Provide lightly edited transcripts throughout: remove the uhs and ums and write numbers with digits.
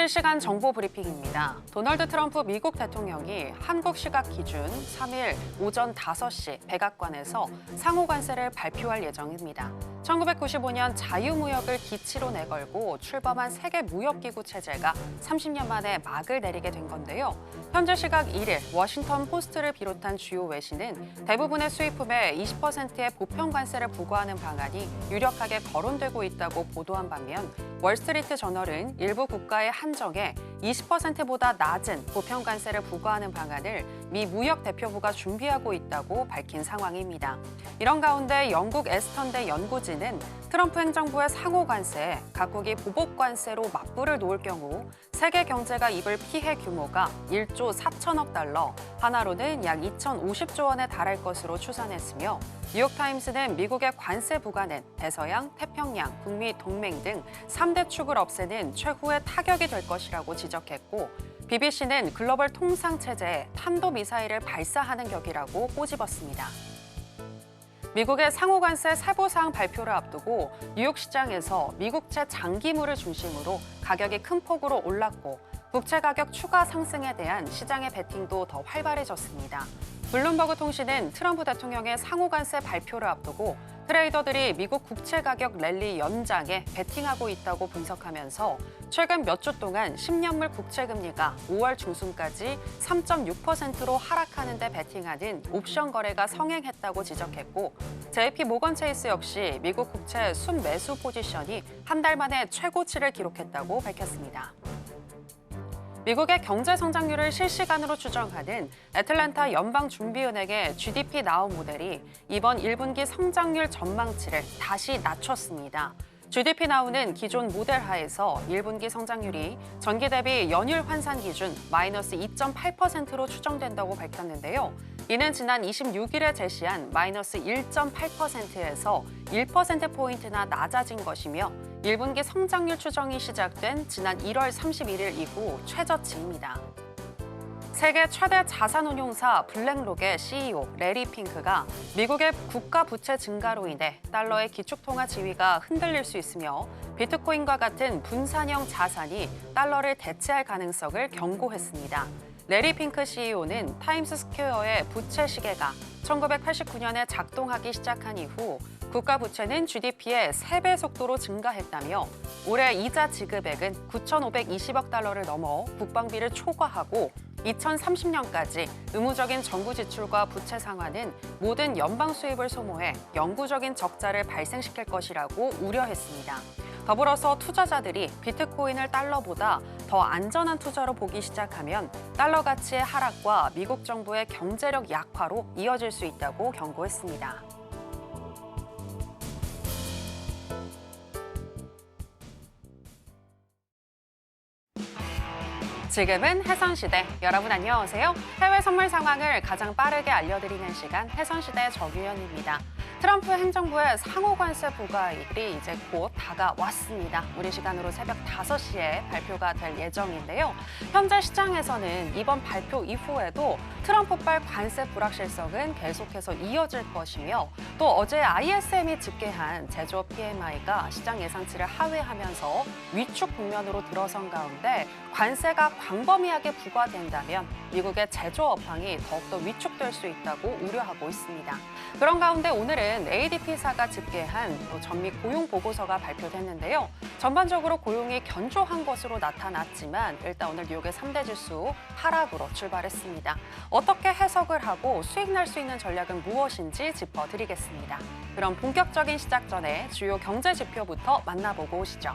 실시간 정보 브리핑입니다. 도널드 트럼프 미국 대통령이 한국 시각 기준 3일 오전 5시 백악관에서 상호 관세를 발표할 예정입니다. 1995년 자유무역을 기치로 내걸고 출범한 세계무역기구 체제가 30년 만에 막을 내리게 된 건데요. 현재 시각 1일 워싱턴 포스트를 비롯한 주요 외신은 대부분의 수입품에 20%의 보편 관세를 부과하는 방안이 유력하게 거론되고 있다고 보도한 반면 월스트리트 저널은 일부 국가의 한정에 20%보다 낮은 보편 관세를 부과하는 방안을 미 무역 대표부가 준비하고 있다고 밝힌 상황입니다. 이런 가운데 영국 에스턴대 연구진은 트럼프 행정부의 상호 관세에 각국이 보복 관세로 맞불을 놓을 경우 세계 경제가 입을 피해 규모가 1조 4천억 달러, 하나로는 약 2,050조 원에 달할 것으로 추산했으며 뉴욕타임스는 미국의 관세 부과는 대서양, 태평양, 북미 동맹 등 3대 축을 없애는 최후의 타격이 될 것이라고 지적했고 BBC는 글로벌 통상체제에 탄도미사일을 발사하는 격이라고 꼬집었습니다. 미국의 상호관세 세부사항 발표를 앞두고 뉴욕 시장에서 미국채 장기물을 중심으로 가격이 큰 폭으로 올랐고 국채 가격 추가 상승에 대한 시장의 베팅도 더 활발해졌습니다. 블룸버그 통신은 트럼프 대통령의 상호관세 발표를 앞두고 트레이더들이 미국 국채 가격 랠리 연장에 베팅하고 있다고 분석하면서 최근 몇 주 동안 10년물 국채 금리가 5월 중순까지 3.6%로 하락하는 데 베팅하는 옵션 거래가 성행했다고 지적했고 JP 모건 체이스 역시 미국 국채 순매수 포지션이 한 달 만에 최고치를 기록했다고 밝혔습니다. 미국의 경제 성장률을 실시간으로 추정하는 애틀랜타 연방준비은행의 GDP 나우 모델이 이번 1분기 성장률 전망치를 다시 낮췄습니다. GDP 나우는 기존 모델 하에서 1분기 성장률이 전기 대비 연율 환산 기준 마이너스 2.8%로 추정된다고 밝혔는데요. 이는 지난 26일에 제시한 마이너스 1.8%에서 1%포인트나 낮아진 것이며 1분기 성장률 추정이 시작된 지난 1월 31일 이후 최저치입니다. 세계 최대 자산운용사 블랙록의 CEO 레리 핑크가 미국의 국가 부채 증가로 인해 달러의 기축통화 지위가 흔들릴 수 있으며 비트코인과 같은 분산형 자산이 달러를 대체할 가능성을 경고했습니다. 레리 핑크 CEO는 타임스스퀘어의 부채 시계가 1989년에 작동하기 시작한 이후 국가 부채는 GDP의 3배 속도로 증가했다며 올해 이자 지급액은 9,520억 달러를 넘어 국방비를 초과하고 2030년까지 의무적인 정부 지출과 부채 상환은 모든 연방 수입을 소모해 영구적인 적자를 발생시킬 것이라고 우려했습니다. 더불어서 투자자들이 비트코인을 달러보다 더 안전한 투자로 보기 시작하면 달러 가치의 하락과 미국 정부의 경제력 약화로 이어질 수 있다고 경고했습니다. 지금은 해선시대. 여러분 안녕하세요. 해외 선물 상황을 가장 빠르게 알려드리는 시간 해선시대 정유현입니다. 트럼프 행정부의 상호관세 부과일이 이제 곧 다가왔습니다. 우리 시간으로 새벽 5시에 발표가 될 예정인데요. 현재 시장에서는 이번 발표 이후에도 트럼프발 관세 불확실성은 계속해서 이어질 것이며 또 어제 ISM이 집계한 제조업 PMI가 시장 예상치를 하회하면서 위축 국면으로 들어선 가운데 관세가 광범위하게 부과된다면 미국의 제조업황이 더욱더 위축될 수 있다고 우려하고 있습니다. 그런 가운데 오늘은 ADP사가 집계한 전미 고용 보고서가 발표됐는데요. 전반적으로 고용이 견조한 것으로 나타났지만 일단 오늘 뉴욕의 3대 지수 하락으로 출발했습니다. 어떻게 해석을 하고 수익 날 수 있는 전략은 무엇인지 짚어드리겠습니다. 그럼 본격적인 시작 전에 주요 경제 지표부터 만나보고 오시죠.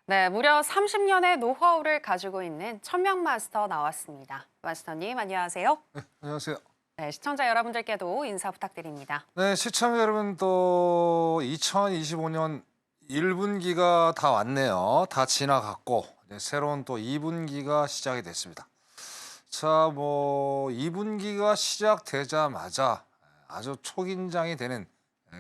네, 무려 30년의 노하우를 가지고 있는 천명 마스터 나왔습니다. 마스터님, 안녕하세요. 네, 안녕하세요. 네, 시청자 여러분들께도 인사 부탁드립니다. 네, 시청자 여러분 또 2025년 1분기가 다 왔네요. 다 지나갔고 이제 새로운 또 2분기가 시작이 됐습니다. 자, 뭐 2분기가 시작되자마자 아주 초긴장이 되는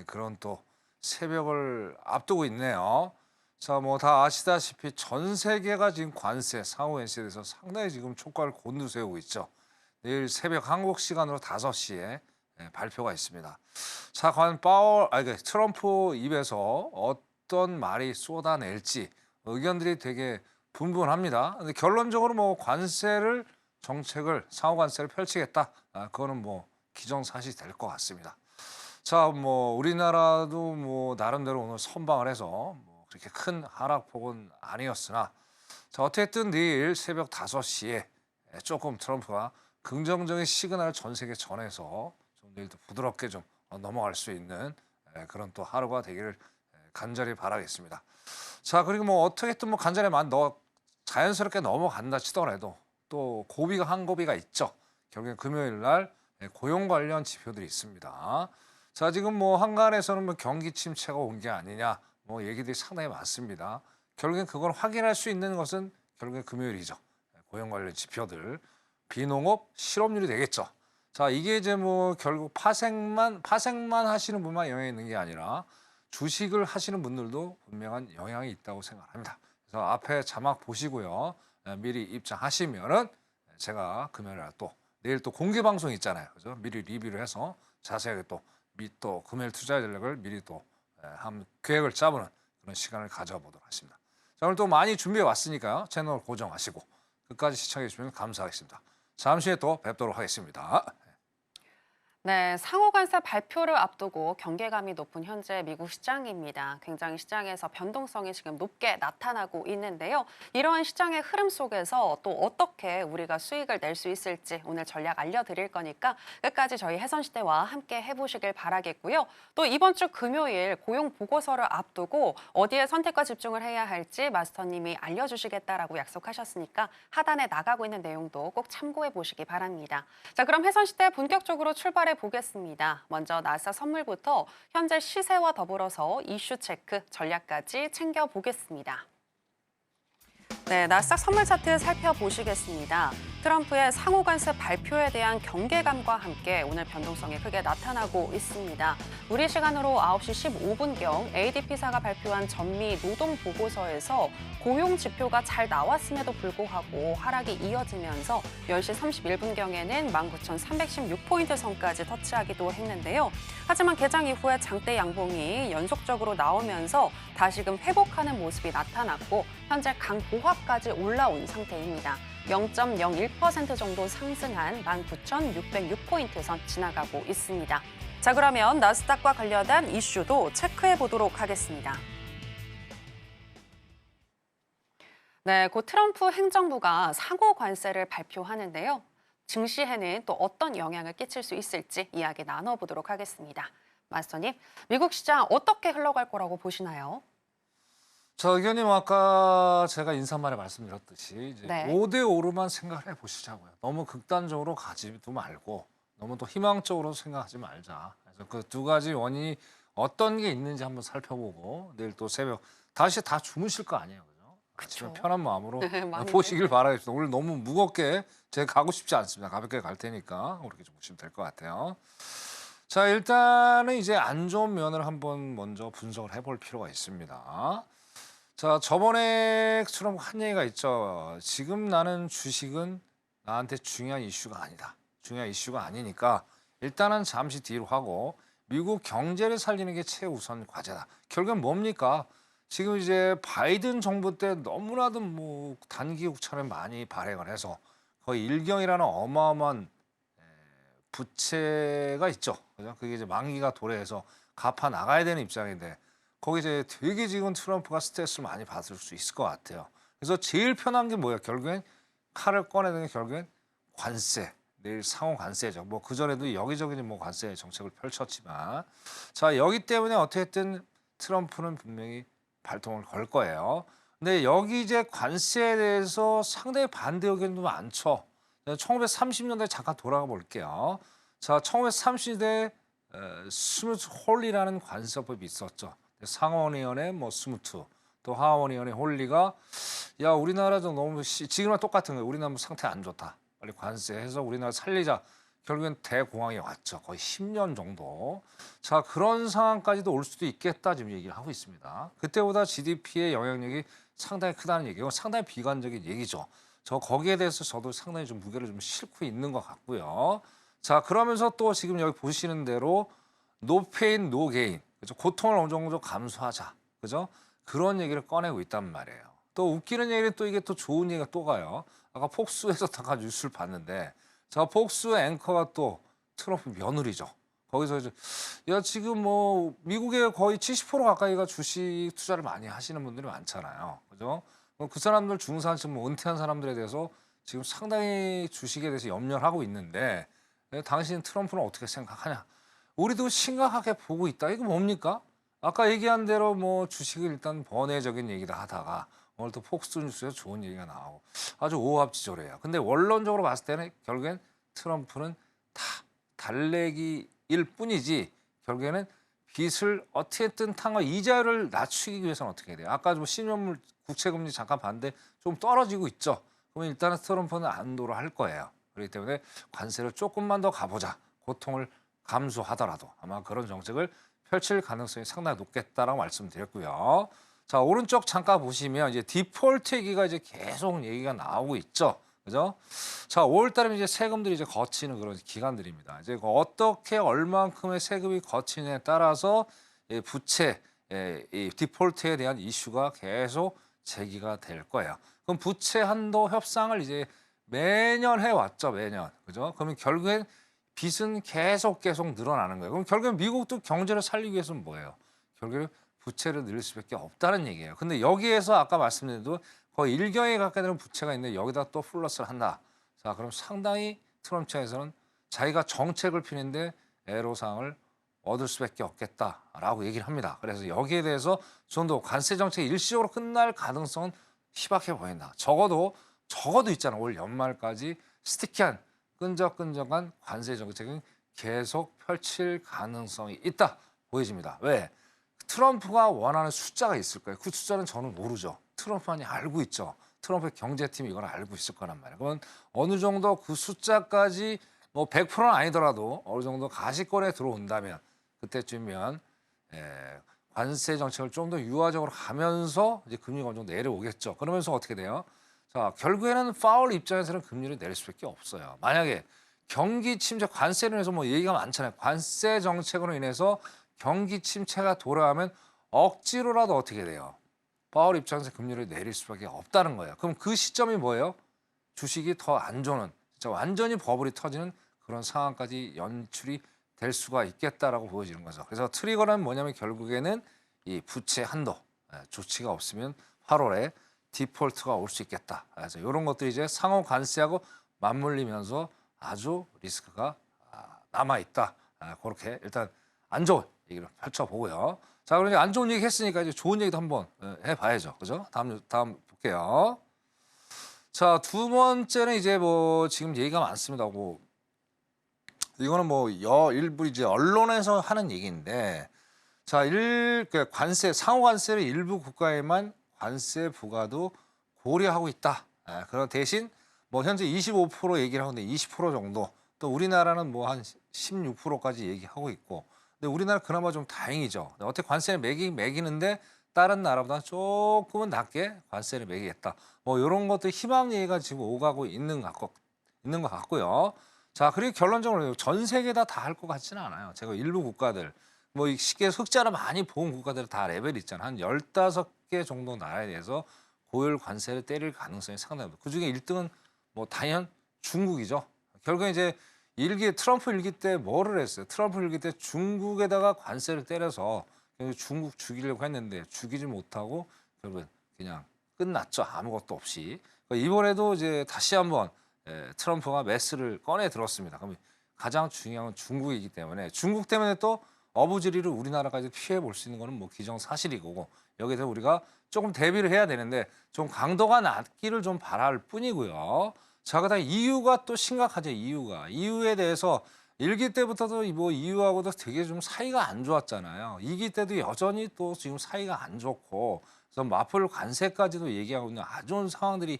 그런 또 새벽을 앞두고 있네요. 자, 뭐 다 아시다시피 전 세계가 지금 관세, 상호관세에 대해서 상당히 지금 촉각을 곤두세우고 있죠. 내일 새벽 한국 시간으로 5시에 발표가 있습니다. 자, 과연 트럼프 입에서 어떤 말이 쏟아낼지 의견들이 되게 분분합니다. 근데 결론적으로 뭐 정책을 상호 관세를 펼치겠다. 그거는 뭐 기정사실이 될 것 같습니다. 자, 뭐 우리나라도 뭐 나름대로 오늘 선방을 해서 뭐 그렇게 큰 하락폭은 아니었으나 자, 어쨌든 내일 새벽 5시에 조금 트럼프가 긍정적인 시그널을 전 세계에 전해서 좀 내일도 부드럽게 좀 넘어갈 수 있는 그런 또 하루가 되기를 간절히 바라겠습니다. 자, 그리고 뭐 어떻게든 뭐 간절히만 자연스럽게 넘어간다 치더라도 또 한 고비가 있죠. 결국엔 금요일 날 고용 관련 지표들이 있습니다. 자, 지금 뭐 한간에서는 뭐 경기 침체가 온 게 아니냐 뭐 얘기들이 상당히 많습니다. 결국엔 그걸 확인할 수 있는 것은 결국엔 금요일이죠. 고용 관련 지표들. 비농업 실업률이 되겠죠. 자, 이게 이제 뭐 결국 파생만 하시는 분만 영향이 있는 게 아니라 주식을 하시는 분들도 분명한 영향이 있다고 생각합니다. 그래서 앞에 자막 보시고요. 미리 입장하시면은 제가 금요일 날 또 내일 또 공개 방송 있잖아요. 그죠? 미리 리뷰를 해서 자세하게 또 금요일 투자 전략을 미리 또 한 계획을 짜보는 그런 시간을 가져보도록 하겠습니다. 자, 오늘 또 많이 준비해 왔으니까요. 채널 고정하시고 끝까지 시청해 주시면 감사하겠습니다. 잠시 후에 또 뵙도록 하겠습니다. 네, 상호관세 발표를 앞두고 경계감이 높은 현재 미국 시장입니다. 굉장히 시장에서 변동성이 지금 높게 나타나고 있는데요. 이러한 시장의 흐름 속에서 또 어떻게 우리가 수익을 낼 수 있을지 오늘 전략 알려드릴 거니까 끝까지 저희 해선시대와 함께 해보시길 바라겠고요. 또 이번 주 금요일 고용 보고서를 앞두고 어디에 선택과 집중을 해야 할지 마스터님이 알려주시겠다라고 약속하셨으니까 하단에 나가고 있는 내용도 꼭 참고해 보시기 바랍니다. 자, 그럼 해선시대 본격적으로 출발해 보겠습니다. 먼저 나스닥 선물부터 현재 시세와 더불어서 이슈 체크, 전략까지 챙겨보겠습니다. 네, 나스닥 선물 차트 살펴보시겠습니다. 트럼프의 상호관세 발표에 대한 경계감과 함께 오늘 변동성이 크게 나타나고 있습니다. 우리 시간으로 9시 15분경 ADP사가 발표한 전미 노동 보고서에서 고용 지표가 잘 나왔음에도 불구하고 하락이 이어지면서 10시 31분경에는 19,316포인트 선까지 터치하기도 했는데요. 하지만 개장 이후에 장대 양봉이 연속적으로 나오면서 다시금 회복하는 모습이 나타났고 현재 강보합까지 올라온 상태입니다. 0.01% 정도 상승한 19,606포인트 선 지나가고 있습니다. 자, 그러면 나스닥과 관련한 이슈도 체크해 보도록 하겠습니다. 네, 곧 트럼프 행정부가 상호 관세를 발표하는데요. 증시에는 또 어떤 영향을 끼칠 수 있을지 이야기 나눠보도록 하겠습니다. 마스터님, 미국 시장 어떻게 흘러갈 거라고 보시나요? 자, 의견님 아까 제가 인사말에 말씀드렸듯이 이제 네. 5대5로만 생각을 해보시자고요. 너무 극단적으로 가지도 말고 너무 또 희망적으로 생각하지 말자. 그래서 그 두 가지 원인이 어떤 게 있는지 한번 살펴보고 내일 또 새벽 다시 다 주무실 거 아니에요. 그죠? 편한 마음으로 많이 보시길 바라겠습니다. 오늘 너무 무겁게 제가 가고 싶지 않습니다. 가볍게 갈 테니까 그렇게 좀 보시면 될 것 같아요. 자, 일단은 이제 안 좋은 면을 한번 먼저 분석을 해볼 필요가 있습니다. 자, 저번에처럼 한 얘기가 있죠. 지금 나는 주식은 나한테 중요한 이슈가 아니다. 중요한 이슈가 아니니까 일단은 잠시 뒤로 하고 미국 경제를 살리는 게 최우선 과제다. 결국은 뭡니까? 지금 이제 바이든 정부 때 너무나도 뭐 단기 국채를 많이 발행을 해서 거의 일경이라는 어마어마한 부채가 있죠. 그죠? 그게 이제 만기가 도래해서 갚아 나가야 되는 입장인데 거기 이제 되게 지금 트럼프가 스트레스를 많이 받을 수 있을 것 같아요. 그래서 제일 편한 게 뭐예요? 결국엔 칼을 꺼내는 게 결국엔 관세. 내일 상호 관세죠. 뭐 그전에도 여기저기 뭐 관세 정책을 펼쳤지만 자, 여기 때문에 어떻게든 트럼프는 분명히 발동을 걸 거예요. 근데 여기 이제 관세에 대해서 상당히 반대 의견도 많죠. 1930년대에 잠깐 돌아가 볼게요. 자, 1930년대 스무트 홀리라는 관세법이 있었죠. 상원의원의 뭐 스무트, 또 하원의원의 홀리가 야 우리나라 좀 너무 지금랑 똑같은 거예요. 우리나라 뭐 상태 안 좋다. 빨리 관세해서 우리나라 살리자. 결국엔 대공황이 왔죠. 거의 10년 정도. 자, 그런 상황까지도 올 수도 있겠다 지금 얘기를 하고 있습니다. 그때보다 GDP의 영향력이 상당히 크다는 얘기고 상당히 비관적인 얘기죠. 저 거기에 대해서 저도 상당히 좀 무게를 좀 싣고 있는 것 같고요. 자, 그러면서 또 지금 여기 보시는 대로 노 페인 노 게인. 그죠? 고통을 어느 정도 감수하자. 그죠? 그런 얘기를 꺼내고 있단 말이에요. 또 웃기는 얘기는 또 이게 또 좋은 얘기가 또 가요. 아까 폭스에서 잠깐 뉴스를 봤는데 자, 폭스 앵커가 또 트럼프 며느리죠. 거기서 이제 야 지금 뭐 미국의 거의 70% 가까이가 주식 투자를 많이 하시는 분들이 많잖아요. 그죠? 그 사람들 중산층 뭐 은퇴한 사람들에 대해서 지금 상당히 주식에 대해서 염려를 하고 있는데 당신 트럼프는 어떻게 생각하냐? 우리도 심각하게 보고 있다. 이거 뭡니까? 아까 얘기한 대로 뭐 주식을 일단 번외적인 얘기다 하다가 오늘 또 폭스뉴스에서 좋은 얘기가 나오고 아주 오합지졸해요. 근데 원론적으로 봤을 때는 결국엔 트럼프는 다 달래기일 뿐이지 결국에는 빚을 어떻게든 탄거 이자율을 낮추기 위해서는 어떻게 해야 돼요? 아까 뭐 신용물 국채금리 잠깐 봤는데 좀 떨어지고 있죠. 그러면 일단은 트럼프는 안도를 할 거예요. 그렇기 때문에 관세를 조금만 더 가보자. 고통을 감수하더라도 아마 그런 정책을 펼칠 가능성이 상당히 높겠다라고 말씀드렸고요. 자, 오른쪽 잠깐 보시면 이제 디폴트 얘기가 이제 계속 얘기가 나오고 있죠. 그죠? 자, 5월 달에 이제 세금들이 이제 거치는 그런 기간들입니다. 이제 어떻게 얼만큼의 세금이 거치느냐에 따라서 부채, 이 디폴트에 대한 이슈가 계속 제기가 될 거예요. 그럼 부채 한도 협상을 이제 매년 해왔죠, 매년. 그죠? 그러면 결국엔 빚은 계속 늘어나는 거예요. 그럼 결국엔 미국도 경제를 살리기 위해서는 뭐예요? 결국엔 부채를 늘릴 수밖에 없다는 얘기예요. 근데 여기에서 아까 말씀드린 대로 거의 1경에 가까이 되는 부채가 있는데 여기다 또 플러스를 한다. 자, 그럼 상당히 트럼프 측에서는 자기가 정책을 피는데 애로사항을 얻을 수밖에 없겠다라고 얘기를 합니다. 그래서 여기에 대해서 좀 더 관세 정책이 일시적으로 끝날 가능성은 희박해 보인다. 적어도 있잖아. 올 연말까지 스티키한 끈적끈적한 관세 정책은 계속 펼칠 가능성이 있다 보여집니다. 왜? 트럼프가 원하는 숫자가 있을 거예요. 그 숫자는 저는 모르죠. 트럼프만이 알고 있죠. 트럼프의 경제팀이 이걸 알고 있을 거란 말이에요. 그건 어느 정도 그 숫자까지 뭐 100%는 아니더라도 어느 정도 가시권에 들어온다면 그때쯤이면 관세 정책을 좀 더 유화적으로 하면서 이제 금리가 어느 정도 내려오겠죠. 그러면서 어떻게 돼요? 자, 결국에는 파월 입장에서는 금리를 내릴 수밖에 없어요. 만약에 경기 침체 관세로 인해서 뭐 얘기가 많잖아요. 관세 정책으로 인해서 경기 침체가 돌아가면 억지로라도 어떻게 돼요? 파월 입장에서 금리를 내릴 수밖에 없다는 거예요. 그럼 그 시점이 뭐예요? 주식이 더 안 좋은 진짜 완전히 버블이 터지는 그런 상황까지 연출이 될 수가 있겠다라고 보여지는 거죠. 그래서 트리거는 뭐냐면 결국에는 이 부채 한도 조치가 없으면 8월에 디폴트가 올 수 있겠다. 그래서 이런 것들이 이제 상호 관세하고 맞물리면서 아주 리스크가 남아 있다. 그렇게 일단 안 좋은 얘기를 펼쳐보고요. 자, 그럼 이제 안 좋은 얘기 했으니까 이제 좋은 얘기도 한번 해봐야죠. 그죠? 다음 볼게요. 자, 두 번째는 이제 뭐 지금 얘기가 많습니다. 뭐 이거는 뭐 일부 이제 언론에서 하는 얘기인데, 자, 관세 상호 관세를 일부 국가에만 관세 부과도 고려하고 있다. 그런 대신 뭐 현재 25% 얘기를 하는데 20% 정도. 또 우리나라는 뭐 한 16%까지 얘기하고 있고. 근데 우리나라 그나마 좀 다행이죠. 어떻게 관세를 매기는데 다른 나라보다 조금은 낮게 관세를 매기겠다. 뭐 이런 것들 희망 얘기가 지금 오가고 있는 것 같고요. 자, 그리고 결론적으로 전 세계 다 할 것 같지는 않아요. 제가 일부 국가들 뭐 쉽게 흑자를 많이 본 국가들 다 레벨이 있잖아요. 한 15개 정도 나라에 대해서 고율 관세를 때릴 가능성이 상당합니다. 그중에 1등은 뭐 당연 중국이죠. 결국에 이제 트럼프 일기 때 뭐를 했어요? 트럼프 일기 때 중국에다가 관세를 때려서 중국 죽이려고 했는데 죽이지 못하고 결국엔 그냥 끝났죠. 아무것도 없이. 이번에도 이제 다시 한번 트럼프가 메스를 꺼내 들었습니다. 그럼 가장 중요한 건 중국이기 때문에 중국 때문에 또 어부지리를 우리나라까지 피해 볼 수 있는 거는 뭐 기정사실이고 여기에 대해서 우리가 조금 대비를 해야 되는데 좀 강도가 낮기를 좀 바랄 뿐이고요. 자, 그다음에 EU가 또 심각하죠. EU에 대해서 1기 때부터도 뭐 EU하고도 되게 좀 사이가 안 좋았잖아요. 2기 때도 여전히 또 지금 사이가 안 좋고 그래서 마플 관세까지도 얘기하고 있는 아주 좋은 상황들이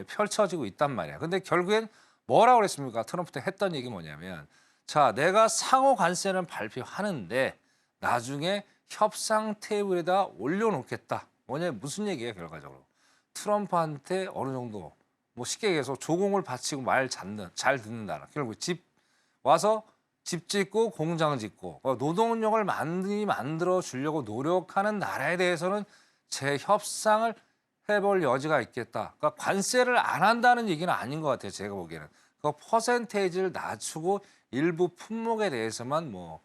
펼쳐지고 있단 말이에요. 근데 결국엔 뭐라고 그랬습니까? 트럼프 때 했던 얘기 뭐냐면 자, 내가 상호 관세는 발표하는데 나중에 협상 테이블에다 올려놓겠다. 뭐냐 무슨 얘기예요 결과적으로? 트럼프한테 어느 정도 뭐 쉽게 얘기해서 조공을 바치고 잘 듣는다. 결국 집 와서 집 짓고 공장 짓고 노동력을 많이 만들어 주려고 노력하는 나라에 대해서는 제 협상을 해볼 여지가 있겠다. 그러니까 관세를 안 한다는 얘기는 아닌 것 같아요. 제가 보기에는 그 퍼센테이지를 낮추고 일부 품목에 대해서만 뭐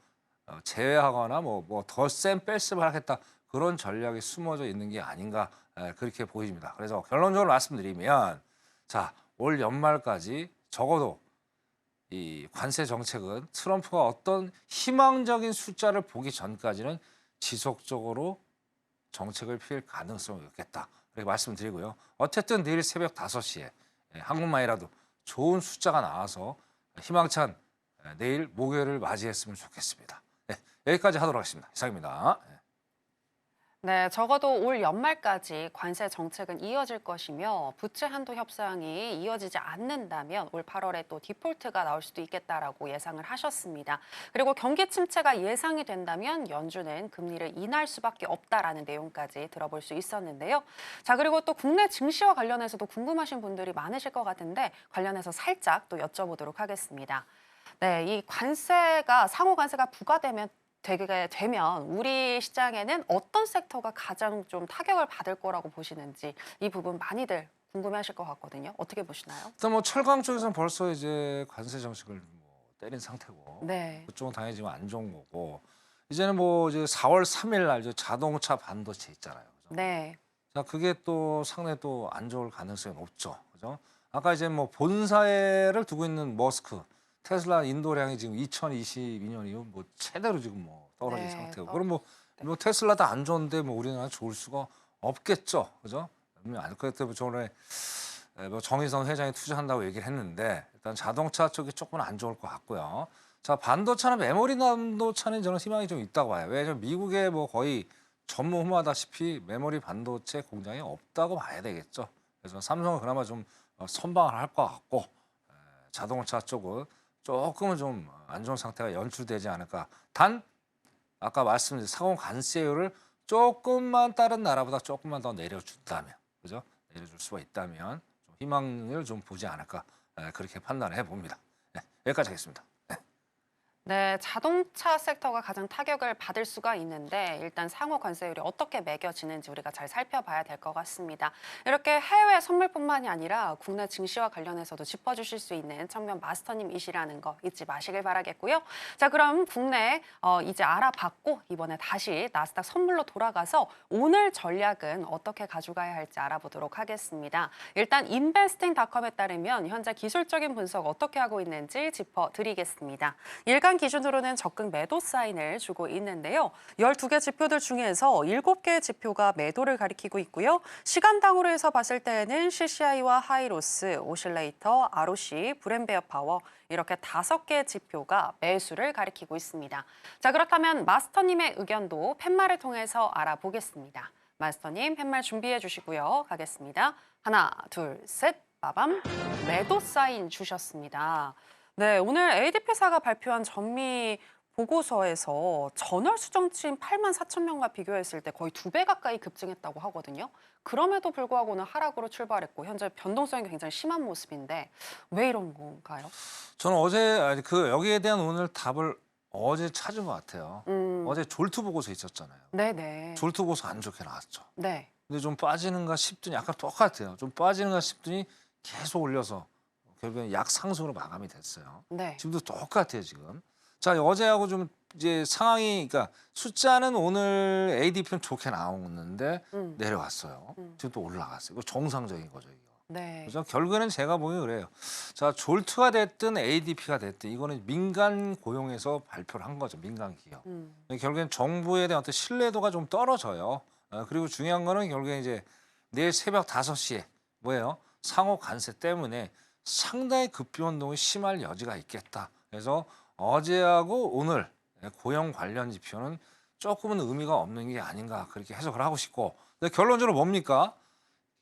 제외하거나 뭐 더 센 뺄셈을 하겠다 그런 전략이 숨어져 있는 게 아닌가 그렇게 보입니다. 그래서 결론적으로 말씀드리면 자, 올 연말까지 적어도 이 관세 정책은 트럼프가 어떤 희망적인 숫자를 보기 전까지는 지속적으로 정책을 펼 가능성이 있겠다. 이렇게 말씀드리고요. 어쨌든 내일 새벽 5시에 한국만이라도 좋은 숫자가 나와서 희망찬 내일 목요일을 맞이했으면 좋겠습니다. 네, 여기까지 하도록 하겠습니다. 이상입니다. 네, 적어도 올 연말까지 관세 정책은 이어질 것이며 부채 한도 협상이 이어지지 않는다면 올 8월에 또 디폴트가 나올 수도 있겠다라고 예상을 하셨습니다. 그리고 경기 침체가 예상이 된다면 연준은 금리를 인하할 수밖에 없다라는 내용까지 들어볼 수 있었는데요. 자, 그리고 또 국내 증시와 관련해서도 궁금하신 분들이 많으실 것 같은데 관련해서 살짝 또 여쭤보도록 하겠습니다. 네, 이 상호 관세가 되게 되면 우리 시장에는 어떤 섹터가 가장 좀 타격을 받을 거라고 보시는지 이 부분 많이들 궁금해하실 것 같거든요. 어떻게 보시나요? 일단 뭐 철강 쪽에서는 벌써 이제 관세 정책을 뭐 때린 상태고 네, 그쪽은 당연히 지금 안 좋은 거고 이제는 뭐 이제 4월 3일 날 이제 자동차 반도체 있잖아요. 그죠? 네, 자, 그게 또 상당히 또 안 좋을 가능성이 높죠. 그죠? 아까 이제 뭐 본사를 두고 있는 머스크, 테슬라 인도량이 지금 2022년 이후 뭐 최대로 지금 뭐 떨어진 네, 상태고. 그럼 뭐 테슬라 다 안 좋은데 뭐 우리나라 좋을 수가 없겠죠. 그죠? 그렇기 때문에 저번에 뭐 정의선 회장이 투자한다고 얘기를 했는데 일단 자동차 쪽이 조금 안 좋을 것 같고요. 자, 반도체는 메모리 반도체는 저는 희망이 좀 있다고 봐요. 왜냐면 미국에 뭐 거의 전무후무하다시피 메모리 반도체 공장이 없다고 봐야 되겠죠. 그래서 삼성은 그나마 좀 선방을 할 것 같고 자동차 쪽은 조금은 좀 안 좋은 상태가 연출되지 않을까. 단 아까 말씀드린 상호 관세율을 조금만 다른 나라보다 조금만 더 내려준다면, 그죠? 내려줄 수가 있다면 좀 희망을 좀 보지 않을까 그렇게 판단을 해봅니다. 네, 여기까지 하겠습니다. 네, 자동차 섹터가 가장 타격을 받을 수가 있는데 일단 상호 관세율이 어떻게 매겨지는지 우리가 잘 살펴봐야 될 것 같습니다. 이렇게 해외 선물뿐만이 아니라 국내 증시와 관련해서도 짚어주실 수 있는 청면 마스터님이시라는 거 잊지 마시길 바라겠고요. 자, 그럼 국내 이제 알아봤고 이번에 다시 나스닥 선물로 돌아가서 오늘 전략은 어떻게 가져가야 할지 알아보도록 하겠습니다. 일단 인베스팅닷컴에 따르면 현재 기술적인 분석 어떻게 하고 있는지 짚어드리겠습니다. 일간 기준으로는 적극 매도 사인을 주고 있는데요. 12개 지표들 중에서 7개의 지표가 매도를 가리키고 있고요. 시간당으로 해서 봤을 때에는 CCI와 하이로스, 오실레이터, ROC, 브랜베어 파워 이렇게 5개의 지표가 매수를 가리키고 있습니다. 자, 그렇다면 마스터님의 의견도 팻말을 통해서 알아보겠습니다. 마스터님 팻말 준비해 주시고요. 가겠습니다. 하나, 둘, 셋, 빠밤. 매도 사인 주셨습니다. 네, 오늘 ADP사가 발표한 전미 보고서에서 전월 수정치인 8만 4천 명과 비교했을 때 거의 2배 가까이 급증했다고 하거든요. 그럼에도 불구하고 오늘 하락으로 출발했고 현재 변동성이 굉장히 심한 모습인데 왜 이런 건가요? 저는 여기에 대한 오늘 답을 어제 찾은 것 같아요. 어제 졸투 보고서 있었잖아요. 네네. 졸투 보고서 안 좋게 나왔죠. 네. 근데 좀 빠지는가 싶더니 약간 똑같아요. 좀 빠지는가 싶더니 계속 올려서 결국엔 약상승으로 마감이 됐어요. 네. 지금도 똑같아요, 지금. 자, 어제하고 좀 이제 상황이 그러니까 숫자는 오늘 ADP는 좋게 나오는데 내려왔어요. 지금 또 올라갔어요. 이거 정상적인 거죠, 이거. 네. 그래서 결국에는 제가 보기엔 그래요. 자, 졸투가 됐든 ADP가 됐든 이거는 민간 고용에서 발표를 한 거죠, 민간 기업. 결국엔 정부에 대한 어떤 신뢰도가 좀 떨어져요. 그리고 중요한 거는 결국에 이제 내일 새벽 5시에 뭐예요? 상호 관세 때문에 상당히 급변동이 심할 여지가 있겠다. 그래서 어제하고 오늘 고용 관련 지표는 조금은 의미가 없는 게 아닌가 그렇게 해석을 하고 싶고, 근데 결론적으로 뭡니까?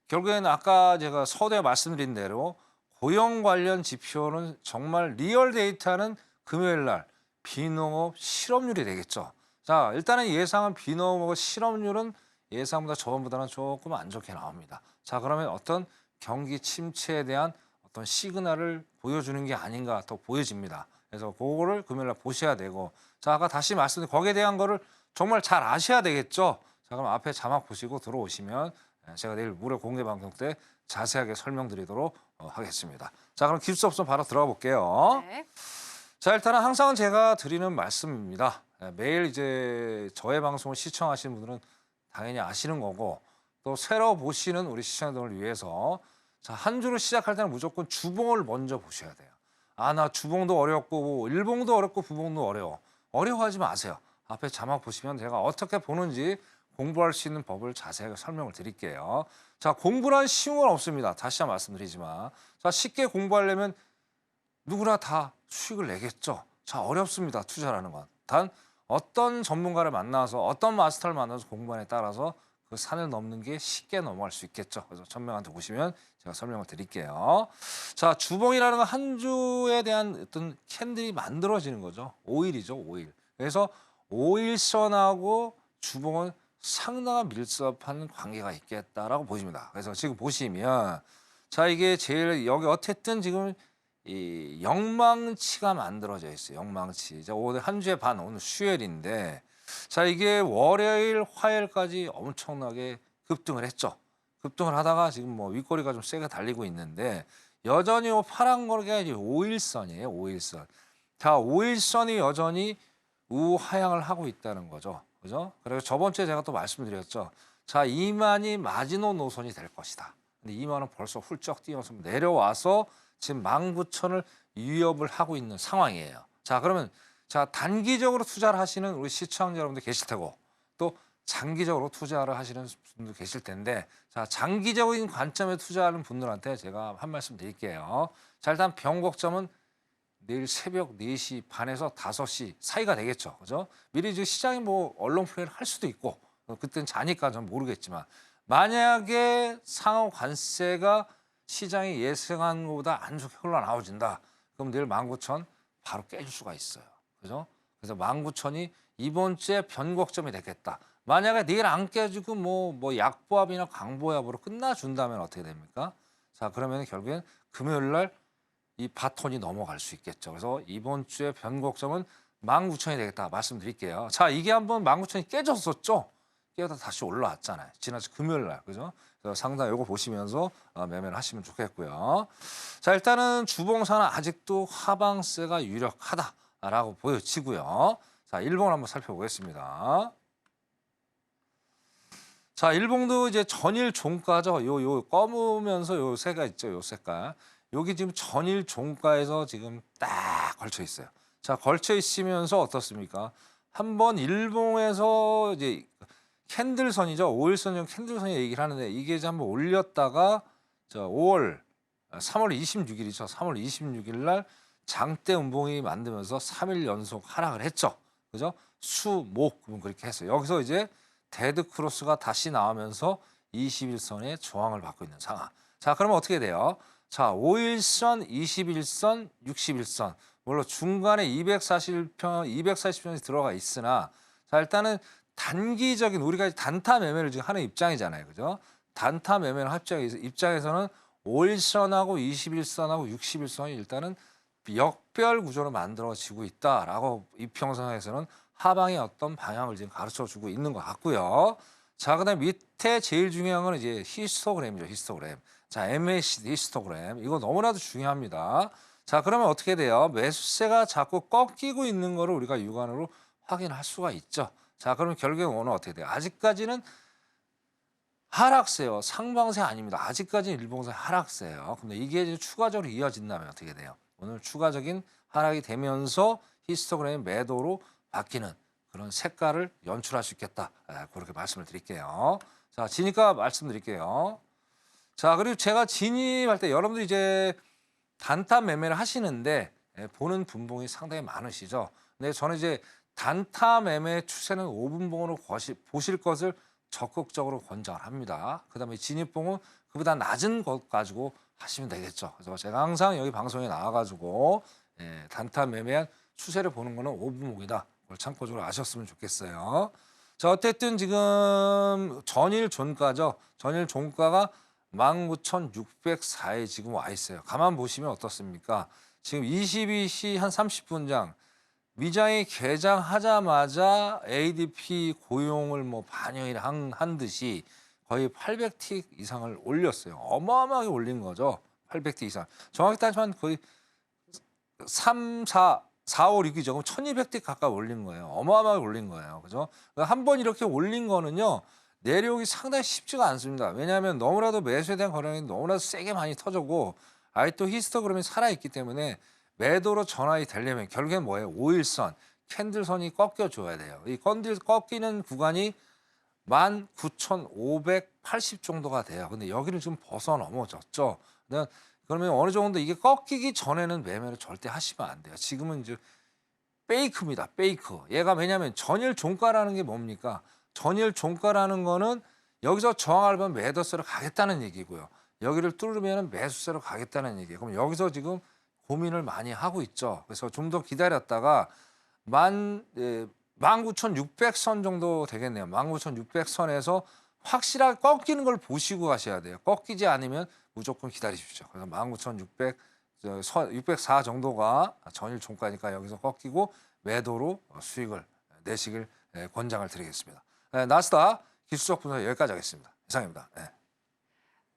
결국에는 아까 제가 서두에 말씀드린 대로 고용 관련 지표는 정말 리얼 데이터는 금요일 날 비농업 실업률이 되겠죠. 자, 일단은 예상은 비농업 실업률은 예상보다 저번보다는 조금 안 좋게 나옵니다. 자, 그러면 어떤 경기 침체에 대한 어떤 시그널을 보여주는 게 아닌가 더 보여집니다. 그래서 그거를 금요일 날 보셔야 되고, 자, 아까 다시 말씀드린 거기에 대한 거를 정말 잘 아셔야 되겠죠. 자, 그럼 앞에 자막 보시고 들어오시면 제가 내일 무료 공개 방송 때 자세하게 설명드리도록 하겠습니다. 자, 그럼 기술 수업 바로 들어가 볼게요. 네. 자, 일단은 항상 제가 드리는 말씀입니다. 매일 이제 저의 방송을 시청하시는 분들은 당연히 아시는 거고, 또 새로 보시는 우리 시청자들을 위해서 자, 한 주를 시작할 때는 무조건 주봉을 먼저 보셔야 돼요. 아, 나 주봉도 어렵고 일봉도 어렵고 부봉도 어려워. 어려워하지 마세요. 앞에 자막 보시면 제가 어떻게 보는지 공부할 수 있는 법을 자세하게 설명을 드릴게요. 자, 공부란 쉬운 건 없습니다. 다시 한번 말씀드리지만. 자, 쉽게 공부하려면 누구나 다 수익을 내겠죠. 자, 어렵습니다. 투자라는 건. 단 어떤 전문가를 만나서 어떤 마스터를 만나서 공부하느냐에 따라서 그 산을 넘는 게 쉽게 넘어갈 수 있겠죠. 그래서 천명한테 보시면 제가 설명을 드릴게요. 자, 주봉이라는 건 한 주에 대한 어떤 캔들이 만들어지는 거죠. 5일이죠, 5일. 그래서 5일선하고 주봉은 상당한 밀접한 관계가 있겠다라고 보십니다. 그래서 지금 보시면 자, 이게 제일 여기 어쨌든 지금 이 영망치가 만들어져 있어요. 영망치. 자, 오늘 한 주의 반, 오늘 수요일인데, 자, 이게 월요일, 화요일까지 엄청나게 급등을 했죠. 급등을 하다가 지금 뭐 윗꼬리가 좀 세게 달리고 있는데, 여전히 파란 거가 이제 5일선이에요. 5일선. 자, 5일선이 여전히 우하향을 하고 있다는 거죠. 그죠? 그리고 저번 주에 제가 또 말씀드렸죠. 자, 이만이 마지노 노선이 될 것이다. 근데 이만은 벌써 훌쩍 뛰어서 내려와서 지금 19,000을 위협을 하고 있는 상황이에요. 자, 그러면 자, 단기적으로 투자를 하시는 우리 시청자 여러분들 계실 테고, 또 장기적으로 투자를 하시는 분들 계실 텐데, 자, 장기적인 관점에 투자하는 분들한테 제가 한 말씀 드릴게요. 자, 일단 변곡점은 내일 새벽 4시 반에서 5시 사이가 되겠죠. 그죠? 미리 지금 시장이 뭐 언론 플레이를 할 수도 있고, 그때는 자니까 전 모르겠지만, 만약에 상하 관세가 시장이 예상한 것보다 안 좋게 흘러나오진다. 그럼 내일 19,000 바로 깨질 수가 있어요. 그죠? 그래서 19,000이 이번 주에 변곡점이 되겠다. 만약에 내일 안 깨지고 뭐 약보합이나 강보합으로 끝나준다면 어떻게 됩니까? 자, 그러면 결국엔 금요일 날 이 바톤이 넘어갈 수 있겠죠. 그래서 이번 주에 변곡점은 19,000이 되겠다 말씀드릴게요. 자, 이게 한번 19,000이 깨졌었죠. 깨다 다시 올라왔잖아요. 지난주 금요일 날. 그죠? 그래서 상당 이거 보시면서 매매를 하시면 좋겠고요. 자, 일단은 주봉사는 아직도 하방세가 유력하다라고 보여지고요. 자, 일봉을 한번 살펴보겠습니다. 자, 일봉도 이제 전일 종가죠. 요 검으면서 요 새가 있죠. 요 색깔. 여기 지금 전일 종가에서 지금 딱 걸쳐 있어요. 자, 걸쳐 있으면서 어떻습니까? 한번 일봉에서 이제 캔들선이죠. 5일선형 캔들선이 얘기를 하는데 이게 이제 한번 올렸다가 저 3월 26일이죠. 3월 26일 날 장대 음봉이 만들면서 3일 연속 하락을 했죠. 그죠? 수, 목 그렇게 했어요. 여기서 이제 데드 크로스가 다시 나오면서 21선의 저항을 받고 있는 상황. 자, 그러면 어떻게 돼요? 자, 5일선, 21선, 61선. 물론 중간에 240편이 들어가 있으나 자, 일단은 단기적인 우리가 단타 매매를 지금 하는 입장이잖아요. 그죠? 단타 매매를 입장에서는 5일선하고 21선하고 61선이 일단은 역별 구조로 만들어지고 있다라고 이평선에서는 하방의 어떤 방향을 지금 가르쳐 주고 있는 것 같고요. 자, 그다음에 밑에 제일 중요한 건 이제 히스토그램이죠. 히스토그램. 자, MACD 히스토그램. 이거 너무나도 중요합니다. 자, 그러면 어떻게 돼요? 매수세가 자꾸 꺾이고 있는 거를 우리가 육안으로 확인할 수가 있죠. 자, 그러면 결국에 오늘 어떻게 돼요? 아직까지는 하락세요. 상방세 아닙니다. 아직까지는 일봉세 하락세요. 근데 이게 이제 추가적으로 이어진다면 어떻게 돼요? 오늘 추가적인 하락이 되면서 히스토그램이 매도로 바뀌는 그런 색깔을 연출할 수 있겠다. 그렇게 말씀을 드릴게요. 자, 지니까 말씀드릴게요. 자, 그리고 제가 진입할 때 여러분들이 이제 단타 매매를 하시는데 보는 분봉이 상당히 많으시죠. 근데 저는 이제 단타 매매 추세는 5분봉으로 보실 것을 적극적으로 권장을 합니다. 그다음에 진입봉은 그보다 낮은 것 가지고 하시면 되겠죠. 그래서 제가 항상 여기 방송에 나와가지고 단타 매매한 추세를 보는 거는 5분봉이다. 그걸 참고적으로 아셨으면 좋겠어요. 자, 어쨌든 지금 전일 종가죠. 전일 종가가 19,604에 지금 와 있어요. 가만 보시면 어떻습니까? 지금 22시 한 30분 장 미장이 개장하자마자 ADP 고용을 뭐 반영을 한 듯이 거의 800틱 이상을 올렸어요. 어마어마하게 올린 거죠. 800틱 이상. 정확히 따지면 거의 3, 4, 5, 6이죠. 그럼 1200틱 가까이 올린 거예요. 어마어마하게 올린 거예요. 그죠? 한 번 이렇게 올린 거는요. 내려오기 상당히 쉽지가 않습니다. 왜냐하면 너무나도 매수에 대한 거래량이 너무나도 세게 많이 터졌고 아직도 히스토그램이 살아있기 때문에 매도로 전환이 되려면 결국엔 뭐예요? 5일선, 캔들선이 꺾여줘야 돼요. 이 꺾이는 구간이 19,580 정도가 돼요. 근데 여기를 지금 벗어넘어졌죠. 그러면 어느 정도 이게 꺾이기 전에는 매매를 절대 하시면 안 돼요. 지금은 이제 페이크입니다. 페이크. 얘가 왜냐하면 전일 종가라는 게 뭡니까? 전일 종가라는 거는 여기서 저항을 하면 매도세로 가겠다는 얘기고요. 여기를 뚫으면 매수세로 가겠다는 얘기예요. 그럼 여기서 지금 고민을 많이 하고 있죠. 그래서 좀 더 기다렸다가 19,600선 정도 되겠네요. 19,600선에서 확실하게 꺾이는 걸 보시고 가셔야 돼요. 꺾이지 않으면 무조건 기다리십시오. 그래서 19,604 정도가 전일 종가니까 여기서 꺾이고 매도로 수익을 내시길 권장을 드리겠습니다. 나스닥 기술적 분석 여기까지 하겠습니다. 이상입니다.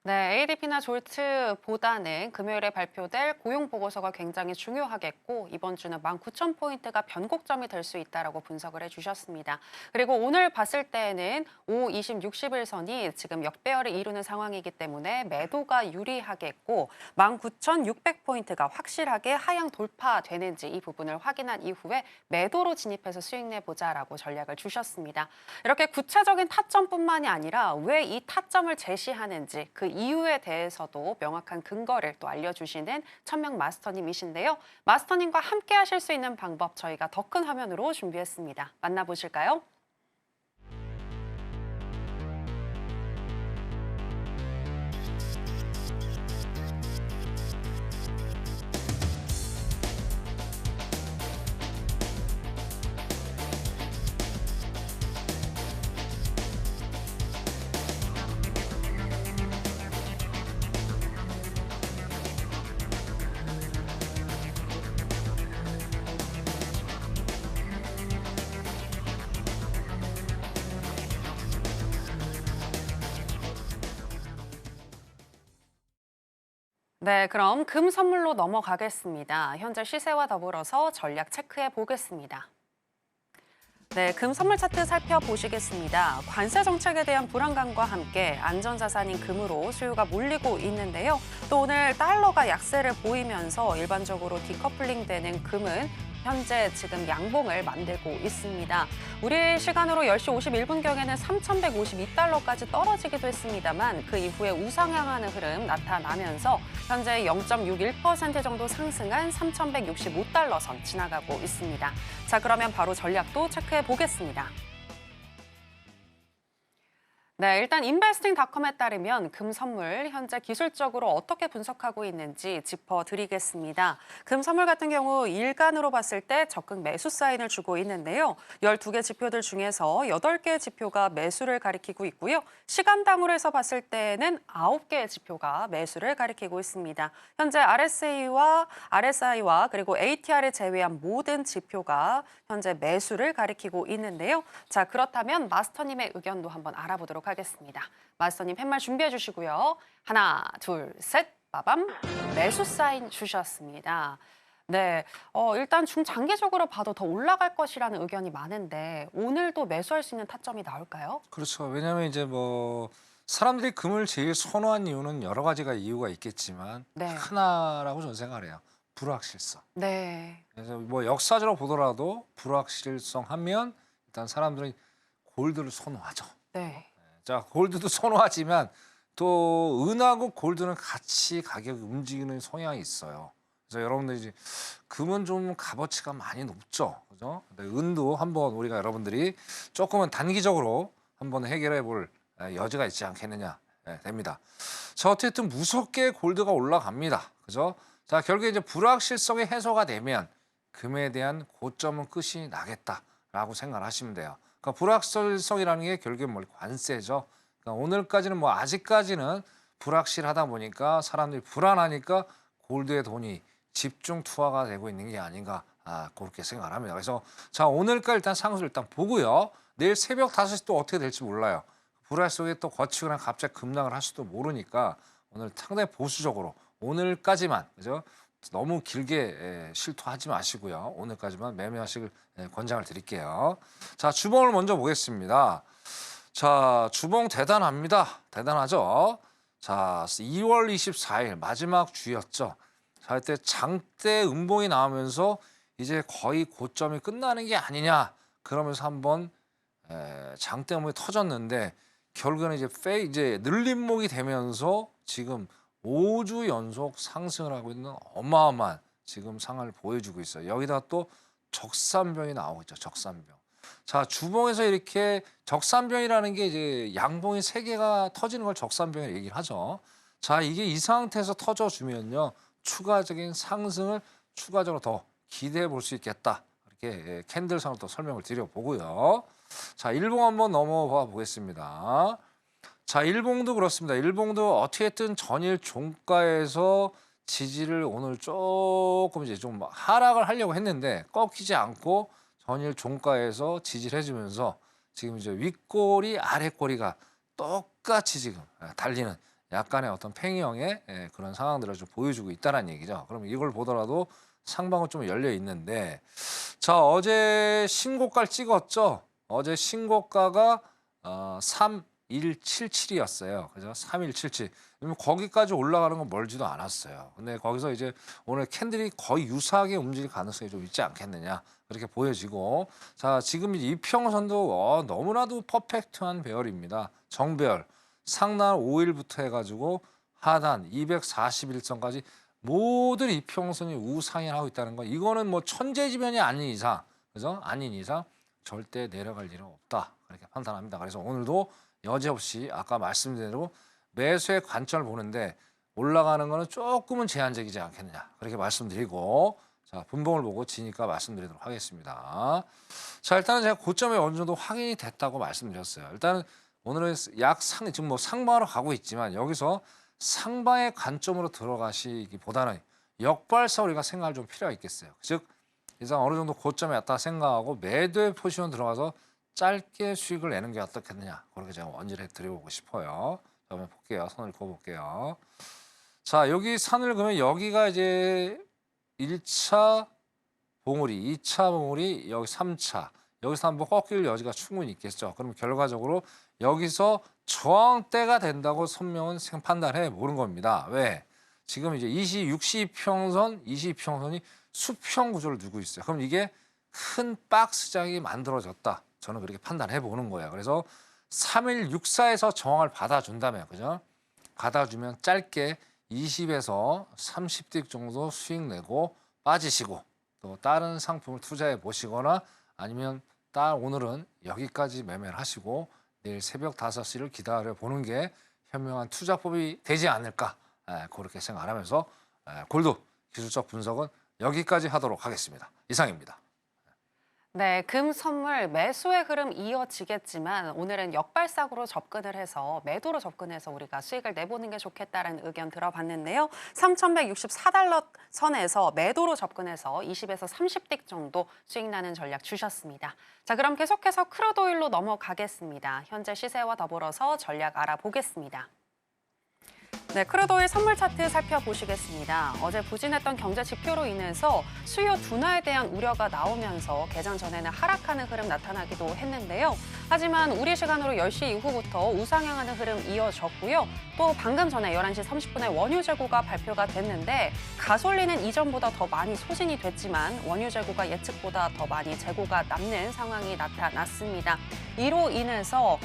네, ADP나 졸트보다는 금요일에 발표될 고용 보고서가 굉장히 중요하겠고 이번 주는 19,000포인트가 변곡점이 될 수 있다라고 분석을 해주셨습니다. 그리고 오늘 봤을 때는 5, 20, 60일선이 지금 역배열을 이루는 상황이기 때문에 매도가 유리하겠고 19,600포인트가 확실하게 하향 돌파되는지 이 부분을 확인한 이후에 매도로 진입해서 수익 내보자라고 전략을 주셨습니다. 이렇게 구체적인 타점뿐만이 아니라 왜 이 타점을 제시하는지 그 이유에 대해서도 명확한 근거를 또 알려주시는 천명 마스터님이신데요. 마스터님과 함께 하실 수 있는 방법 저희가 더 큰 화면으로 준비했습니다. 만나보실까요? 네, 그럼 금 선물로 넘어가겠습니다. 현재 시세와 더불어서 전략 체크해 보겠습니다. 네, 금 선물 차트 살펴보시겠습니다. 관세 정책에 대한 불안감과 함께 안전자산인 금으로 수요가 몰리고 있는데요. 또 오늘 달러가 약세를 보이면서 일반적으로 디커플링 되는 금은 현재 지금 양봉을 만들고 있습니다. 우리 시간으로 10시 51분경에는 3,152달러까지 떨어지기도 했습니다만 그 이후에 우상향하는 흐름 나타나면서 현재 0.61% 정도 상승한 3,165달러 선 지나가고 있습니다. 자, 그러면 바로 전략도 체크해 보겠습니다. 네, 일단 인베스팅닷컴에 따르면 금 선물 현재 기술적으로 어떻게 분석하고 있는지 짚어드리겠습니다. 금 선물 같은 경우 일간으로 봤을 때 적극 매수 사인을 주고 있는데요. 12개 지표들 중에서 8개의 지표가 매수를 가리키고 있고요. 시간당으로 해서 봤을 때는 9개의 지표가 매수를 가리키고 있습니다. 현재 RSI와 그리고 ATR을 제외한 모든 지표가 현재 매수를 가리키고 있는데요. 자, 그렇다면 마스터님의 의견도 한번 알아보도록 하겠습니다. 마스터님 팻말 준비해 주시고요. 하나, 둘, 셋, 빠밤. 매수 사인 주셨습니다. 네, 일단 중장기적으로 봐도 더 올라갈 것이라는 의견이 많은데 오늘도 매수할 수 있는 타점이 나올까요? 그렇죠. 왜냐하면 이제 사람들이 금을 제일 선호한 이유는 여러 가지가 이유가 있겠지만 네. 하나라고 저는 생각해요. 불확실성. 네. 그래서 역사적으로 보더라도 불확실성 하면 일단 사람들은 골드를 선호하죠. 네. 자, 골드도 선호하지만 또 은하고 골드는 같이 가격이 움직이는 성향이 있어요. 그래서 여러분들이 이제 금은 좀 값어치가 많이 높죠. 그죠? 근데 은도 한번 우리가 여러분들이 조금은 단기적으로 한번 해결해 볼 여지가 있지 않겠느냐 됩니다. 자, 어쨌든 무섭게 골드가 올라갑니다. 그죠? 자, 결국에 이제 불확실성이 해소가 되면 금에 대한 고점은 끝이 나겠다라고 생각하시면 돼요. 그러니까 불확실성이라는 게 결국에 뭐 관세죠. 그러니까 오늘까지는 뭐 아직까지는 불확실하다 보니까 사람들이 불안하니까 골드에 돈이 집중 투하가 되고 있는 게 아닌가 그렇게 생각을 합니다. 그래서 자, 오늘까지 일단 상승을 일단 보고요. 내일 새벽 5시 또 어떻게 될지 몰라요. 불확실성에 또 거치거나 갑자기 급락을 할 수도 모르니까 오늘 상당히 보수적으로 오늘까지만 그죠? 너무 길게 실투하지 마시고요. 오늘까지만 매매하시길 권장을 드릴게요. 자, 주봉을 먼저 보겠습니다. 자, 주봉 대단합니다. 대단하죠? 자, 2월 24일 마지막 주였죠. 자, 이때 장대 음봉이 나오면서 이제 거의 고점이 끝나는 게 아니냐. 그러면서 한번 장대 음봉이 터졌는데 결국에는 이제 늘림목이 되면서 지금 5주 연속 상승을 하고 있는 어마어마한 지금 상황을 보여주고 있어요. 여기다 또 적산병이 나오고 있죠. 적산병. 자, 주봉에서 이렇게 적산병이라는 게 이제 양봉이 3개가 터지는 걸 적산병이라고 얘기를 하죠. 자, 이게 이 상태에서 터져주면요. 추가적인 상승을 추가적으로 더 기대해 볼 수 있겠다. 이렇게 캔들상으로 또 설명을 드려보고요. 자, 일봉 한번 넘어가 보겠습니다. 자, 일봉도 그렇습니다. 일봉도 어떻게든 전일 종가에서 지지를 오늘 조금 이제 좀 하락을 하려고 했는데 꺾이지 않고 전일 종가에서 지지를 해주면서 지금 이제 윗꼬리 아랫꼬리가 똑같이 지금 달리는 약간의 어떤 팽이형의 그런 상황들을 좀 보여주고 있다는 얘기죠. 그럼 이걸 보더라도 상방은 좀 열려 있는데 자, 어제 신고가를 찍었죠. 어제 신고가가 3177이었어요. 그죠? 3177. 거기까지 올라가는 건 멀지도 않았어요. 근데 거기서 이제 오늘 캔들이 거의 유사하게 움직일 가능성이 좀 있지 않겠느냐. 그렇게 보여지고. 자, 지금 이평선도 너무나도 퍼펙트한 배열입니다. 정배열. 상단 5일부터 해가지고 하단 241선까지 모든 이평선이 우상향하고 있다는 거. 이거는 뭐 천재지변이 아닌 이상, 그죠? 아닌 이상 절대 내려갈 일은 없다. 그렇게 판단합니다. 그래서 오늘도 여지없이 아까 말씀드린 대로 매수의 관점을 보는데 올라가는 거는 조금은 제한적이지 않겠느냐. 그렇게 말씀드리고 자, 분봉을 보고 지니까 말씀드리도록 하겠습니다. 자, 일단은 제가 고점에 어느 정도 확인이 됐다고 말씀드렸어요. 일단은 오늘은 지금 뭐 상방으로 가고 있지만 여기서 상방의 관점으로 들어가시기보다는 역발사 우리가 생각할 좀 필요가 있겠어요. 즉 이상 어느 정도 고점에 왔다 생각하고 매도의 포지션 들어가서 짧게 수익을 내는 게 어떻겠느냐. 그렇게 제가 원질해 드려보고 싶어요. 자, 한번 볼게요. 선을 그어볼게요. 자, 여기 선을 그으면 여기가 이제 1차 봉우리, 2차 봉우리, 여기 3차. 여기서 한번 꺾일 여지가 충분히 있겠죠. 그럼 결과적으로 여기서 저항대가 된다고 선명은 판단해 보는 겁니다. 왜? 지금 이제 60평선, 20평선이 수평 구조를 두고 있어요. 그럼 이게 큰 박스장이 만들어졌다. 저는 그렇게 판단해 보는 거예요. 그래서 3164에서 저항을 받아준다면, 그죠? 받아주면 짧게 20에서 30딜 정도 수익 내고 빠지시고 또 다른 상품을 투자해 보시거나 아니면 오늘은 여기까지 매매를 하시고 내일 새벽 5시를 기다려 보는 게 현명한 투자법이 되지 않을까 그렇게 생각하면서 골드 기술적 분석은 여기까지 하도록 하겠습니다. 이상입니다. 네, 금 선물 매수의 흐름 이어지겠지만 오늘은 역발상으로 접근을 해서 매도로 접근해서 우리가 수익을 내보는 게 좋겠다라는 의견 들어봤는데요. 3,164달러 선에서 매도로 접근해서 20에서 30딕 정도 수익 나는 전략 주셨습니다. 자, 그럼 계속해서 크루드 오일로 넘어가겠습니다. 현재 시세와 더불어서 전략 알아보겠습니다. 네, 크루드 오일 선물 차트 살펴보시겠습니다. 어제 부진했던 경제 지표로 인해서 수요 둔화에 대한 우려가 나오면서 개장 전에는 하락하는 흐름 나타나기도 했는데요. 하지만 우리 시간으로 10시 이후부터 우상향하는 흐름 이어졌고요. 또 방금 전에 11시 30분에 원유 재고가 발표가 됐는데 가솔린은 이전보다 더 많이 소진이 됐지만 원유 재고가 예측보다 더 많이 재고가 남는 상황이 나타났습니다. 이로 인해서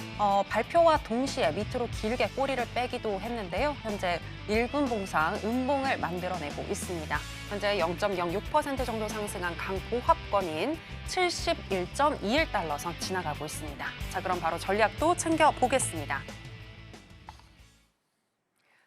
발표와 동시에 밑으로 길게 꼬리를 빼기도 했는데요. 현재 1분 봉상 음봉을 만들어내고 있습니다. 현재 0.06% 정도 상승한 강보합권인 71.21달러 선 지나가고 있습니다. 자, 그럼 바로 전략도 챙겨보겠습니다.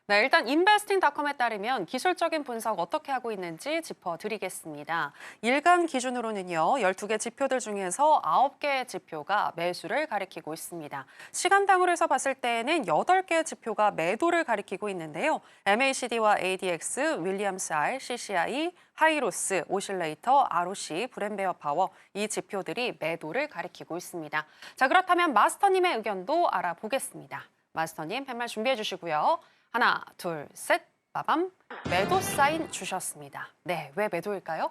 네, 일단 investing.com에 따르면 기술적인 분석 어떻게 하고 있는지 짚어드리겠습니다. 일간 기준으로는요, 12개 지표들 중에서 9개의 지표가 매수를 가리키고 있습니다. 시간당으로 해서 봤을 때는 8개의 지표가 매도를 가리키고 있는데요. MACD와 ADX, 윌리엄스 R, CCI, 하이로스, 오실레이터, ROC, 브랜베어 파워 이 지표들이 매도를 가리키고 있습니다. 자, 그렇다면 마스터님의 의견도 알아보겠습니다. 마스터님 팻말 준비해 주시고요. 하나, 둘, 셋, 빠밤. 매도 사인 주셨습니다. 네, 왜 매도일까요?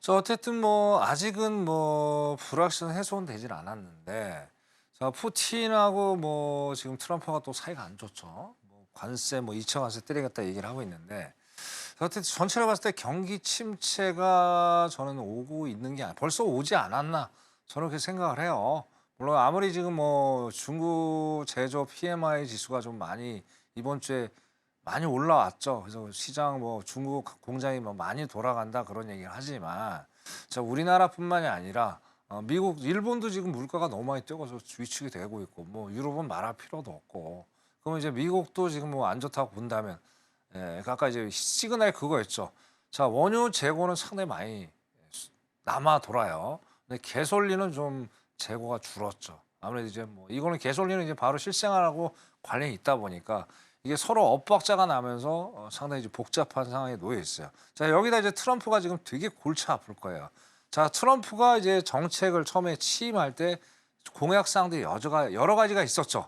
어쨌든 아직은 불확실한 해소는 되질 않았는데, 자, 푸틴하고 지금 트럼프가 또 사이가 안 좋죠. 관세 2차 관세 때리겠다 얘기를 하고 있는데, 어쨌든 전체를 봤을 때 경기 침체가 저는 오고 있는 게 벌써 오지 않았나 저는 그렇게 생각을 해요. 물론 아무리 지금 중국 제조 PMI 지수가 좀 많이 이번 주에 많이 올라왔죠. 그래서 시장 중국 공장이 많이 돌아간다 그런 얘기를 하지만, 자, 우리나라뿐만이 아니라 미국, 일본도 지금 물가가 너무 많이 뛰어서 위축이 되고 있고, 유럽은 말할 필요도 없고, 그러면 이제 미국도 지금 안 좋다고 본다면, 아까 이제 시그널이 그거였죠. 자, 원유 재고는 상당히 많이 남아 돌아요. 근데 개솔리는 좀 재고가 줄었죠. 아무래도 이제 이거는 개솔리는 이제 바로 실생활하고 관련이 있다 보니까 이게 서로 엇박자가 나면서 상당히 이제 복잡한 상황에 놓여 있어요. 자, 여기다 이제 트럼프가 지금 되게 골치 아플 거예요. 자, 트럼프가 이제 정책을 처음에 취임할 때 공약사항들이 여러 가지가 있었죠.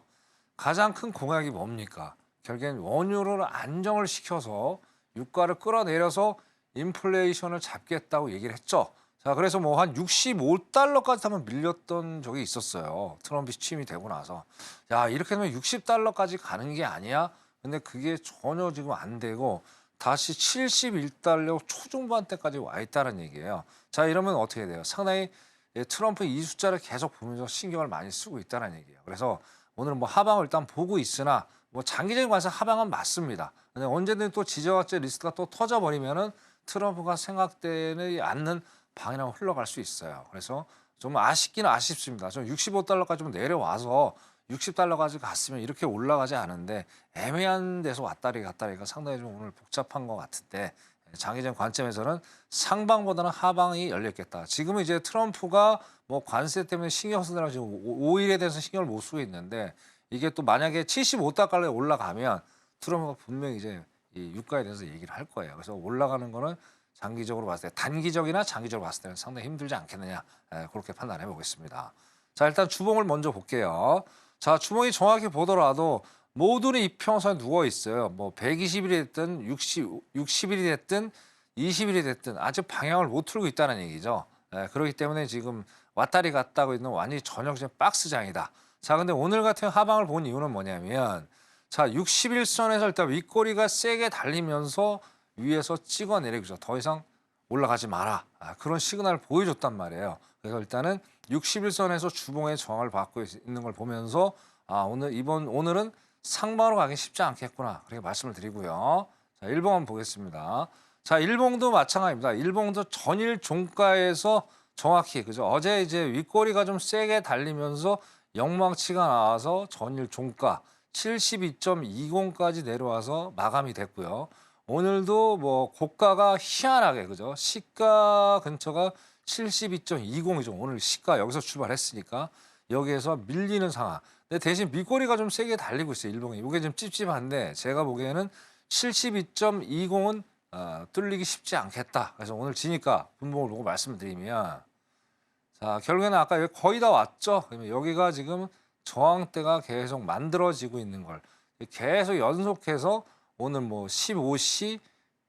가장 큰 공약이 뭡니까? 결국엔 원유를 안정을 시켜서 유가를 끌어내려서 인플레이션을 잡겠다고 얘기를 했죠. 자, 그래서 한 65달러까지 한번 밀렸던 적이 있었어요. 트럼프 취임이 되고 나서. 야, 이렇게 되면 60달러까지 가는 게 아니야? 근데 그게 전혀 지금 안 되고 다시 71달러 초중반대까지 와 있다는 얘기예요. 자, 이러면 어떻게 돼요? 상당히 트럼프 이 숫자를 계속 보면서 신경을 많이 쓰고 있다는 얘기예요. 그래서 오늘 하방을 일단 보고 있으나 장기적인 관점 하방은 맞습니다. 근데 언제든 또 지정학적 리스크가 또 터져버리면은 트럼프가 생각되지 않는 방향으로 흘러갈 수 있어요. 그래서 좀 아쉽기는 아쉽습니다. 좀 65달러까지 좀 내려와서 60달러까지 갔으면 이렇게 올라가지 않은데 애매한 데서 왔다리 갔다리가 상당히 좀 오늘 복잡한 것 같은데, 장기적인 관점에서는 상방보다는 하방이 열렸겠다. 지금은 이제 트럼프가 관세 때문에 신경 쓰느라 지금 오일에 대해서 신경을 못 쓰고 있는데, 이게 또 만약에 75달러에 올라가면 트럼프가 분명히 이제 이 유가에 대해서 얘기를 할 거예요. 그래서 올라가는 거는 장기적으로 봤을 때, 단기적이나 장기적으로 봤을 때는 상당히 힘들지 않겠느냐, 그렇게 판단해 보겠습니다. 자, 일단 주봉을 먼저 볼게요. 자, 주봉이 정확히 보더라도 모두는 이평선에 누워 있어요. 120일이 됐든 60일이 됐든 20일이 됐든 아직 방향을 못 틀고 있다는 얘기죠. 그렇기 때문에 지금 왔다리 갔다고 있는 완전히 전형적인 박스장이다. 자, 근데 오늘 같은 하방을 본 이유는 뭐냐면, 자, 60일선에서 일단 윗꼬리가 세게 달리면서 위에서 찍어내리죠. 더 이상 올라가지 마라. 그런 시그널을 보여줬단 말이에요. 그래서 일단은 60일선에서 주봉의 저항을 받고 있는 걸 보면서 오늘은 상방으로 가기 쉽지 않겠구나, 그렇게 말씀을 드리고요. 자, 일봉 한번 보겠습니다. 자, 일봉도 마찬가지입니다. 일봉도 전일 종가에서 정확히 어제 이제 윗꼬리가 좀 세게 달리면서 영망치가 나와서 전일 종가 72.20까지 내려와서 마감이 됐고요. 오늘도 고가가 희한하게 시가 근처가 72.20이죠. 오늘 시가 여기서 출발했으니까 여기에서 밀리는 상황. 근데 대신 밑꼬리가 좀 세게 달리고 있어요. 일봉이. 이게 좀 찝찝한데 제가 보기에는 72.20은 뚫리기 쉽지 않겠다. 그래서 오늘 지니까 분봉을 보고 말씀을 드리면, 자, 결국에는 아까 여기 거의 다 왔죠. 그러면 여기가 지금 저항대가 계속 만들어지고 있는 걸 계속 연속해서 오늘 15시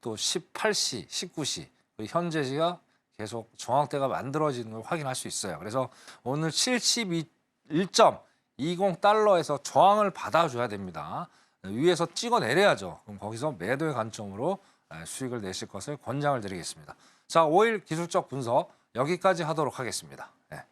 또 18시, 19시 현재 시가 계속 저항대가 만들어지는 걸 확인할 수 있어요. 그래서 오늘 71.20달러에서 저항을 받아줘야 됩니다. 위에서 찍어내려야죠. 그럼 거기서 매도의 관점으로 수익을 내실 것을 권장을 드리겠습니다. 자, 5일 기술적 분석 여기까지 하도록 하겠습니다. 네.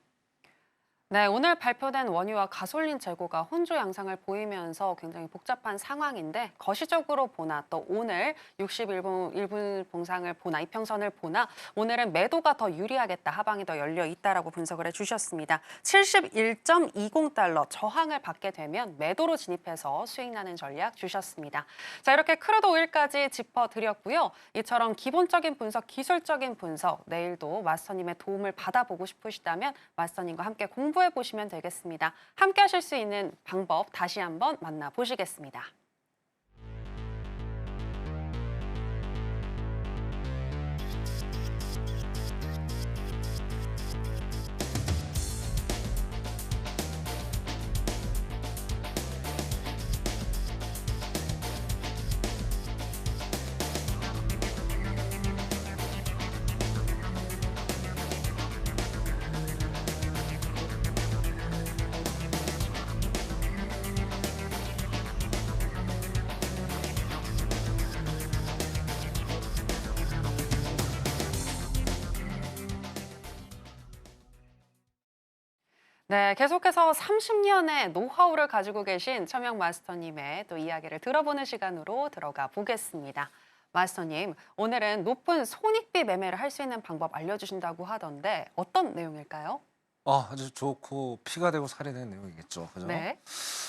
네, 오늘 발표된 원유와 가솔린 재고가 혼조 양상을 보이면서 굉장히 복잡한 상황인데 거시적으로 보나 또 오늘 61분 봉상을 보나 이평선을 보나 오늘은 매도가 더 유리하겠다, 하방이 더 열려 있다라고 분석을 해주셨습니다. 71.20달러 저항을 받게 되면 매도로 진입해서 수익 나는 전략 주셨습니다. 자, 이렇게 크루드 오일까지 짚어드렸고요. 이처럼 기본적인 분석, 기술적인 분석 내일도 마스터님의 도움을 받아보고 싶으시다면 마스터님과 함께 공부해 보시면 되겠습니다. 함께 하실 수 있는 방법 다시 한번 만나보시겠습니다. 네, 계속해서 30년의 노하우를 가지고 계신 천명 마스터님의 또 이야기를 들어보는 시간으로 들어가 보겠습니다. 마스터님, 오늘은 높은 손익비 매매를 할 수 있는 방법 알려주신다고 하던데 어떤 내용일까요? 아주 좋고 피가 되고 살이 되는 내용이겠죠. 그죠? 네.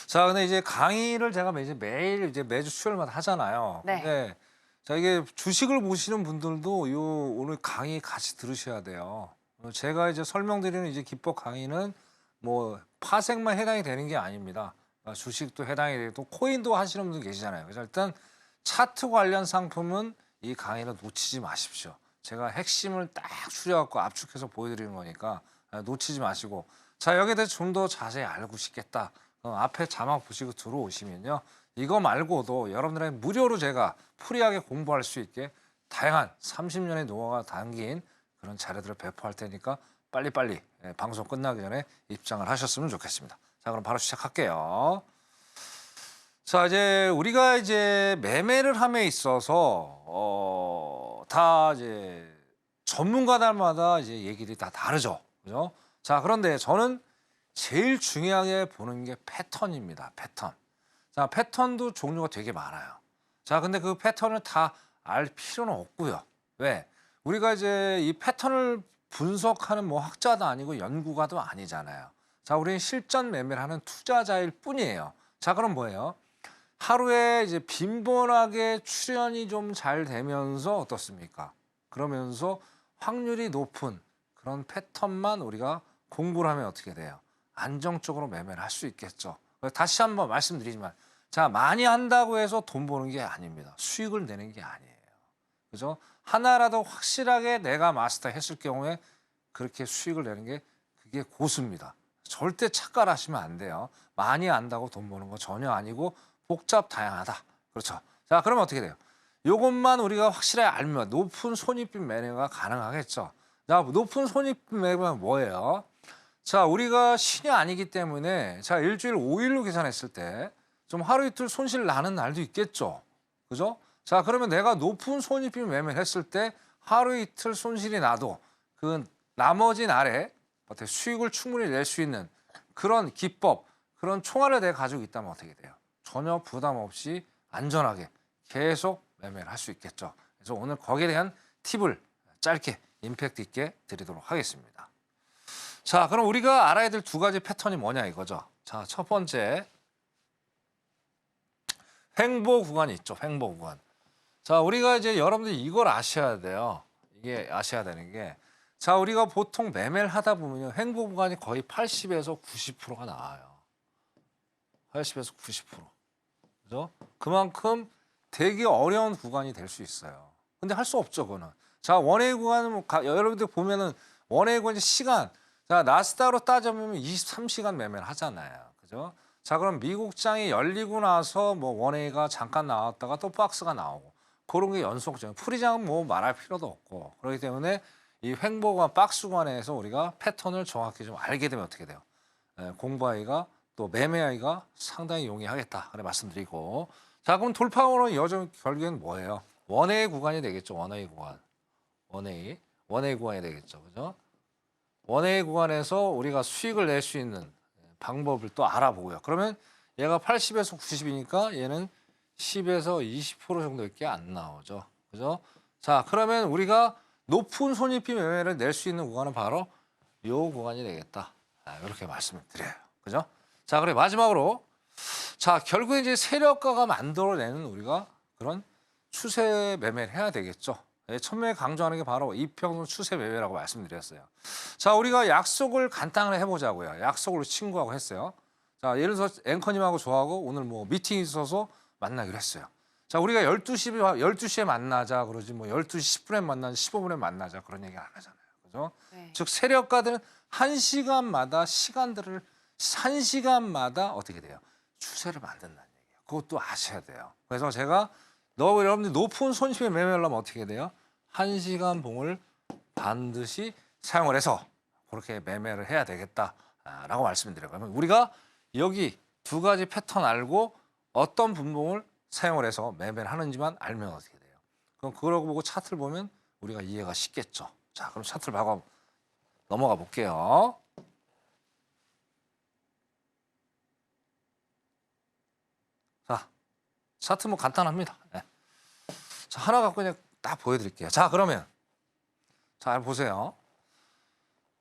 자, 근데 이제 강의를 제가 매일 매주 수요일마다 하잖아요. 네. 근데 자, 이게 주식을 보시는 분들도 오늘 강의 같이 들으셔야 돼요. 제가 이제 설명드리는 이제 기법 강의는 뭐 파생만 해당이 되는 게 아닙니다. 주식도 해당이 되고 코인도 하시는 분들 계시잖아요. 그래서 일단 차트 관련 상품은 이 강의를 놓치지 마십시오. 제가 핵심을 딱 추려갖고 압축해서 보여드리는 거니까 놓치지 마시고, 자, 여기에 대해서 좀 더 자세히 알고 싶겠다. 앞에 자막 보시고 들어오시면요, 이거 말고도 여러분들의 무료로 제가 프리하게 공부할 수 있게 다양한 30년의 노하우가 담긴 그런 자료들을 배포할 테니까 빨리빨리 방송 끝나기 전에 입장을 하셨으면 좋겠습니다. 자, 그럼 바로 시작할게요. 자, 이제 우리가 이제 매매를 함에 있어서 다 이제 전문가들마다 이제 얘기들이 다 다르죠. 그죠? 자, 그런데 저는 제일 중요하게 보는 게 패턴입니다. 패턴. 자, 패턴도 종류가 되게 많아요. 자, 근데 그 패턴을 다 알 필요는 없고요. 왜? 우리가 이제 이 패턴을 분석하는 뭐 학자도 아니고 연구가도 아니잖아요. 자, 우리는 실전 매매를 하는 투자자일 뿐이에요. 자, 그럼 뭐예요? 하루에 이제 빈번하게 출연이 좀 잘 되면서 어떻습니까? 그러면서 확률이 높은 그런 패턴만 우리가 공부를 하면 어떻게 돼요? 안정적으로 매매를 할 수 있겠죠. 다시 한번 말씀드리지만, 자, 많이 한다고 해서 돈 버는 게 아닙니다. 수익을 내는 게 아니에요. 그죠? 하나라도 확실하게 내가 마스터했을 경우에 그렇게 수익을 내는 게 그게 고수입니다. 절대 착각하시면 안 돼요. 많이 안다고 돈 버는 거 전혀 아니고 복잡 다양하다. 그렇죠? 자, 그러면 어떻게 돼요? 이것만 우리가 확실하게 알면 높은 손익비 매매가 가능하겠죠. 자, 높은 손익비 매매가 뭐예요? 자, 우리가 신이 아니기 때문에 자, 일주일 5일로 계산했을 때 좀 하루 이틀 손실 나는 날도 있겠죠. 그죠? 자, 그러면 내가 높은 손익비 매매를 했을 때 하루 이틀 손실이 나도 그 나머지 날에 어떻게 수익을 충분히 낼 수 있는 그런 기법, 그런 총알을 내가 가지고 있다면 어떻게 돼요? 전혀 부담 없이 안전하게 계속 매매를 할 수 있겠죠. 그래서 오늘 거기에 대한 팁을 짧게 임팩트 있게 드리도록 하겠습니다. 자, 그럼 우리가 알아야 될 두 가지 패턴이 뭐냐 이거죠. 자, 첫 번째, 횡보 구간이 있죠. 횡보 구간. 자, 우리가 이제 여러분들이 이걸 아셔야 돼요. 이게 아셔야 되는 게, 자, 우리가 보통 매매를 하다 보면요, 횡보 구간이 거의 80에서 90%가 나와요. 80에서 90%. 그죠? 그만큼 되게 어려운 구간이 될 수 있어요. 근데 할 수 없죠, 그거는. 자, 원웨이 구간은 여러분들 보면은 원웨이 구간 시간, 자, 나스닥으로 따져보면 23시간 매매를 하잖아요. 그죠? 자, 그럼 미국장이 열리고 나서 뭐 원웨이가 잠깐 나왔다가 또 박스가 나오고 그런 게 연속적. 프리장은 뭐 말할 필요도 없고. 그렇기 때문에 이 횡보관, 박스관에서 우리가 패턴을 정확히 좀 알게 되면 어떻게 돼요? 공부하기가 또 매매하기가 상당히 용이하겠다. 그래 말씀드리고. 자, 그럼 돌파원은 여전 결국엔 뭐예요? 원웨이 구간이 되겠죠. 원웨이 구간. 원웨이 구간이 되겠죠. 그죠? 원웨이 구간에서 우리가 수익을 낼 수 있는 방법을 또 알아보고요. 그러면 얘가 80에서 90이니까 얘는 10에서 20% 정도밖에 안 나오죠. 그죠? 자, 그러면 우리가 높은 손익비 매매를 낼 수 있는 구간은 바로 이 구간이 되겠다. 이렇게 말씀을 드려요. 그죠? 자, 그리고 마지막으로 자, 결국에 이제 세력가가 만들어내는 우리가 그런 추세 매매를 해야 되겠죠. 처음에 강조하는 게 바로 이평선 추세 매매라고 말씀드렸어요. 자, 우리가 약속을 간단하게 해보자고요. 약속을 친구하고 했어요. 자, 예를 들어서 앵커님하고 저하고 오늘 뭐 미팅이 있어서 만나기로 했어요. 자, 우리가 12시에 만나자 그러지 뭐 12시 10분에 만나자 15분에 만나자 그런 얘기 안 하잖아요. 그죠? 네. 즉 세력가들은 1시간마다 시간들을 1시간마다 어떻게 돼요? 추세를 만든다는 얘기예요. 그것도 아셔야 돼요. 그래서 제가 여러분들이 높은 손익을 매매하려면 어떻게 돼요? 1시간 봉을 반드시 사용을 해서 그렇게 매매를 해야 되겠다라고 말씀드려요. 그러면 우리가 여기 두 가지 패턴 알고 어떤 분봉을 사용을 해서 매매를 하는지만 알면 어떻게 돼요? 그럼 그러고 보고 차트를 보면 우리가 이해가 쉽겠죠. 자, 그럼 차트를 봐고 넘어가 볼게요. 자, 차트 뭐 간단합니다. 네. 자, 하나 갖고 그냥 딱 보여드릴게요. 자, 그러면 잘 보세요.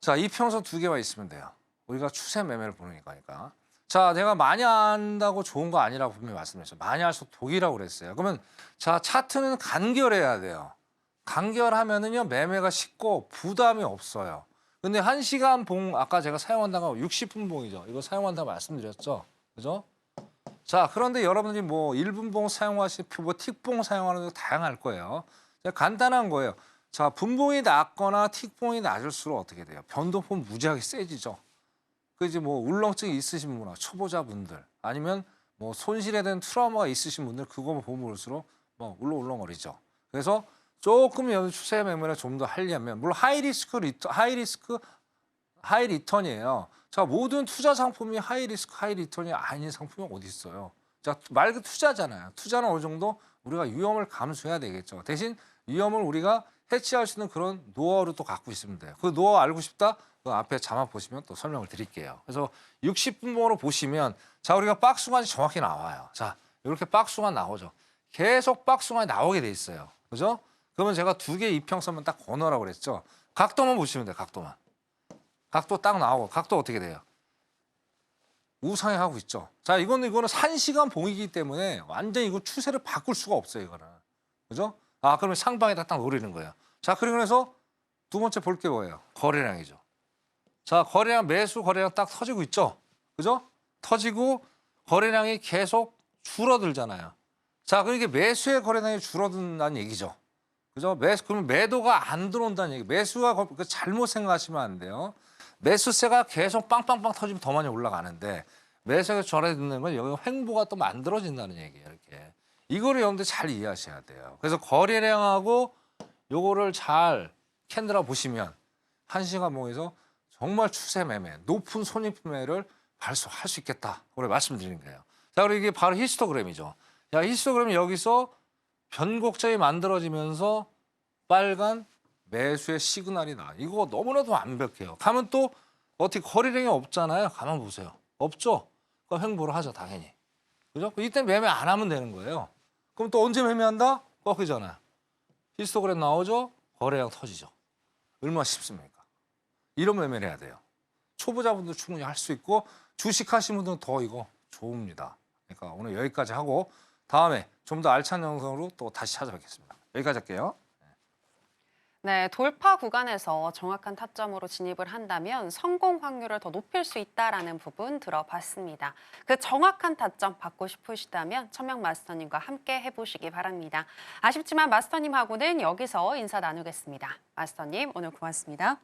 자, 이평선 두 개만 있으면 돼요. 우리가 추세 매매를 보는 거니까. 자, 내가 많이 한다고 좋은 거 아니라고 분명히 말씀드렸죠. 많이 할수록 독이라고 그랬어요. 그러면 자, 차트는 간결해야 돼요. 간결하면은요 매매가 쉽고 부담이 없어요. 근데 1시간 봉 아까 제가 사용한다고 60분 봉이죠. 이거 사용한다고 말씀드렸죠. 그죠? 자, 그런데 여러분들이 뭐 1분 봉 사용하시고 뭐 틱봉 사용하는 거 다양할 거예요. 간단한 거예요. 자, 분봉이 낮거나 틱봉이 낮을수록 어떻게 돼요? 변동폭 무지하게 세지죠. 그 이제 뭐 울렁증이 있으신 분이나 초보자분들 아니면 뭐 손실에 대한 트라우마가 있으신 분들 그거만 보면 볼수록 뭐 울렁울렁거리죠. 그래서 조금 여기 추세 매매를 좀 더 하려면 물론 하이 리턴이에요. 자, 모든 투자 상품이 하이 리스크 하이 리턴이 아닌 상품이 어디 있어요? 자, 말 그대로 투자잖아요. 투자는 어느 정도 우리가 위험을 감수해야 되겠죠. 대신 위험을 우리가 해치할 수 있는 그런 노하우를 또 갖고 있으면 돼요. 그 노하우 알고 싶다? 그 앞에 자막 보시면 또 설명을 드릴게요. 그래서 60분봉으로 보시면 자, 우리가 박스관이 정확히 나와요. 자, 이렇게 박스관 나오죠. 계속 박스관이 나오게 돼 있어요. 그죠? 그러면 제가 두 개 이평선만 딱 건너라고 그랬죠. 각도만 보시면 돼요. 각도만. 각도 딱 나오고 각도 어떻게 돼요? 우상향 하고 있죠. 자, 이거는 1시간 봉이기 때문에 완전히 이거 추세를 바꿀 수가 없어요. 이거는. 그죠? 아, 그러면 상방에다 딱 노리는 거예요. 자, 그러면서 두 번째 볼 게 뭐예요? 거래량이죠. 자, 거래량 매수 거래량 딱 터지고 있죠. 그죠? 터지고 거래량이 계속 줄어들잖아요. 자, 그러니까 매수의 거래량이 줄어든다는 얘기죠. 그죠? 그러면 매도가 안 들어온다는 얘기. 매수가 잘못 생각하시면 안 돼요. 매수세가 계속 빵빵빵 터지면 더 많이 올라가는데 매수가 줄어드는 건 여기 횡보가 또 만들어진다는 얘기예요. 이렇게. 이거를 여러분들 잘 이해하셔야 돼요. 그래서 거래량하고 요거를 잘 캔들어 보시면 1시간 봉에서 정말 추세 매매, 높은 손익 매매를 발휘할 수 있겠다. 그걸 말씀드리는 거예요. 자, 그리고 이게 바로 히스토그램이죠. 야, 히스토그램이 여기서 변곡점이 만들어지면서 빨간 매수의 시그널이 나. 이거 너무나도 완벽해요. 가면 또 어떻게 거래량이 없잖아요. 가만 보세요. 없죠? 그럼 횡보를 하죠, 당연히. 그죠? 이때 매매 안 하면 되는 거예요. 그럼 또 언제 매매한다? 꺾이잖아요. 히스토그램 나오죠? 거래량 터지죠. 얼마나 쉽습니까? 이런 매매를 해야 돼요. 초보자분도 충분히 할 수 있고 주식 하시는 분들은 더 이거 좋습니다. 그러니까 오늘 여기까지 하고 다음에 좀 더 알찬 영상으로 또 다시 찾아뵙겠습니다. 여기까지 할게요. 네, 돌파 구간에서 정확한 타점으로 진입을 한다면 성공 확률을 더 높일 수 있다라는 부분 들어봤습니다. 그 정확한 타점 받고 싶으시다면 천명 마스터님과 함께 해보시기 바랍니다. 아쉽지만 마스터님하고는 여기서 인사 나누겠습니다. 마스터님, 오늘 고맙습니다.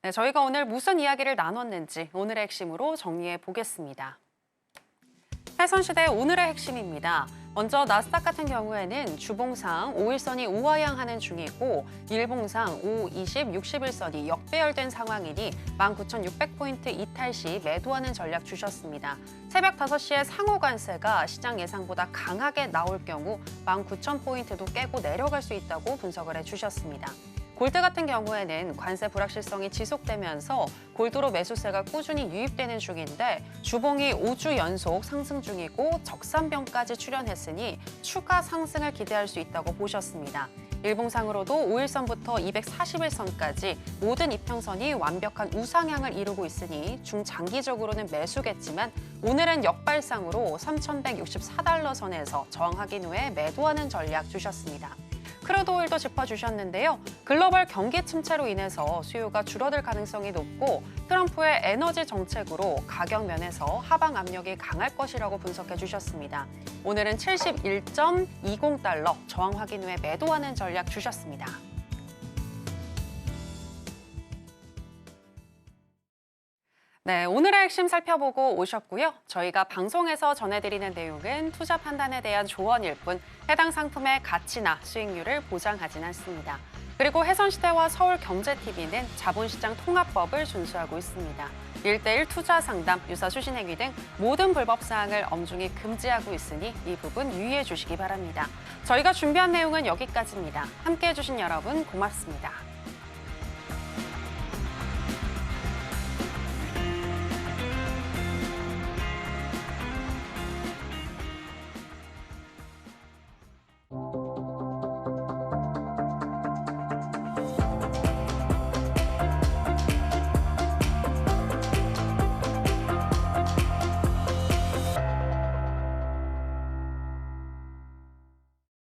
네, 저희가 오늘 무슨 이야기를 나눴는지 오늘의 핵심으로 정리해 보겠습니다. 해선시대 오늘의 핵심입니다. 먼저 나스닥 같은 경우에는 주봉상 5일선이 우하향하는 중이고 일봉상 5, 20, 61선이 역배열된 상황이니 19,600포인트 이탈 시 매도하는 전략 주셨습니다. 새벽 5시에 상호 관세가 시장 예상보다 강하게 나올 경우 19,000포인트도 깨고 내려갈 수 있다고 분석을 해주셨습니다. 골드 같은 경우에는 관세 불확실성이 지속되면서 골드로 매수세가 꾸준히 유입되는 중인데 주봉이 5주 연속 상승 중이고 적산병까지 출현했으니 추가 상승을 기대할 수 있다고 보셨습니다. 일봉상으로도 5일선부터 241선까지 모든 이평선이 완벽한 우상향을 이루고 있으니 중장기적으로는 매수겠지만 오늘은 역발상으로 3,164달러 선에서 저항 확인 후에 매도하는 전략 주셨습니다. 크루드 오일도 짚어주셨는데요. 글로벌 경기 침체로 인해서 수요가 줄어들 가능성이 높고 트럼프의 에너지 정책으로 가격 면에서 하방 압력이 강할 것이라고 분석해 주셨습니다. 오늘은 71.20달러 저항 확인 후에 매도하는 전략 주셨습니다. 네, 오늘의 핵심 살펴보고 오셨고요. 저희가 방송에서 전해드리는 내용은 투자 판단에 대한 조언일 뿐 해당 상품의 가치나 수익률을 보장하진 않습니다. 그리고 해선시대와 서울경제TV는 자본시장 통합법을 준수하고 있습니다. 1:1 투자 상담, 유사 수신행위 등 모든 불법 사항을 엄중히 금지하고 있으니 이 부분 유의해 주시기 바랍니다. 저희가 준비한 내용은 여기까지입니다. 함께해 주신 여러분 고맙습니다.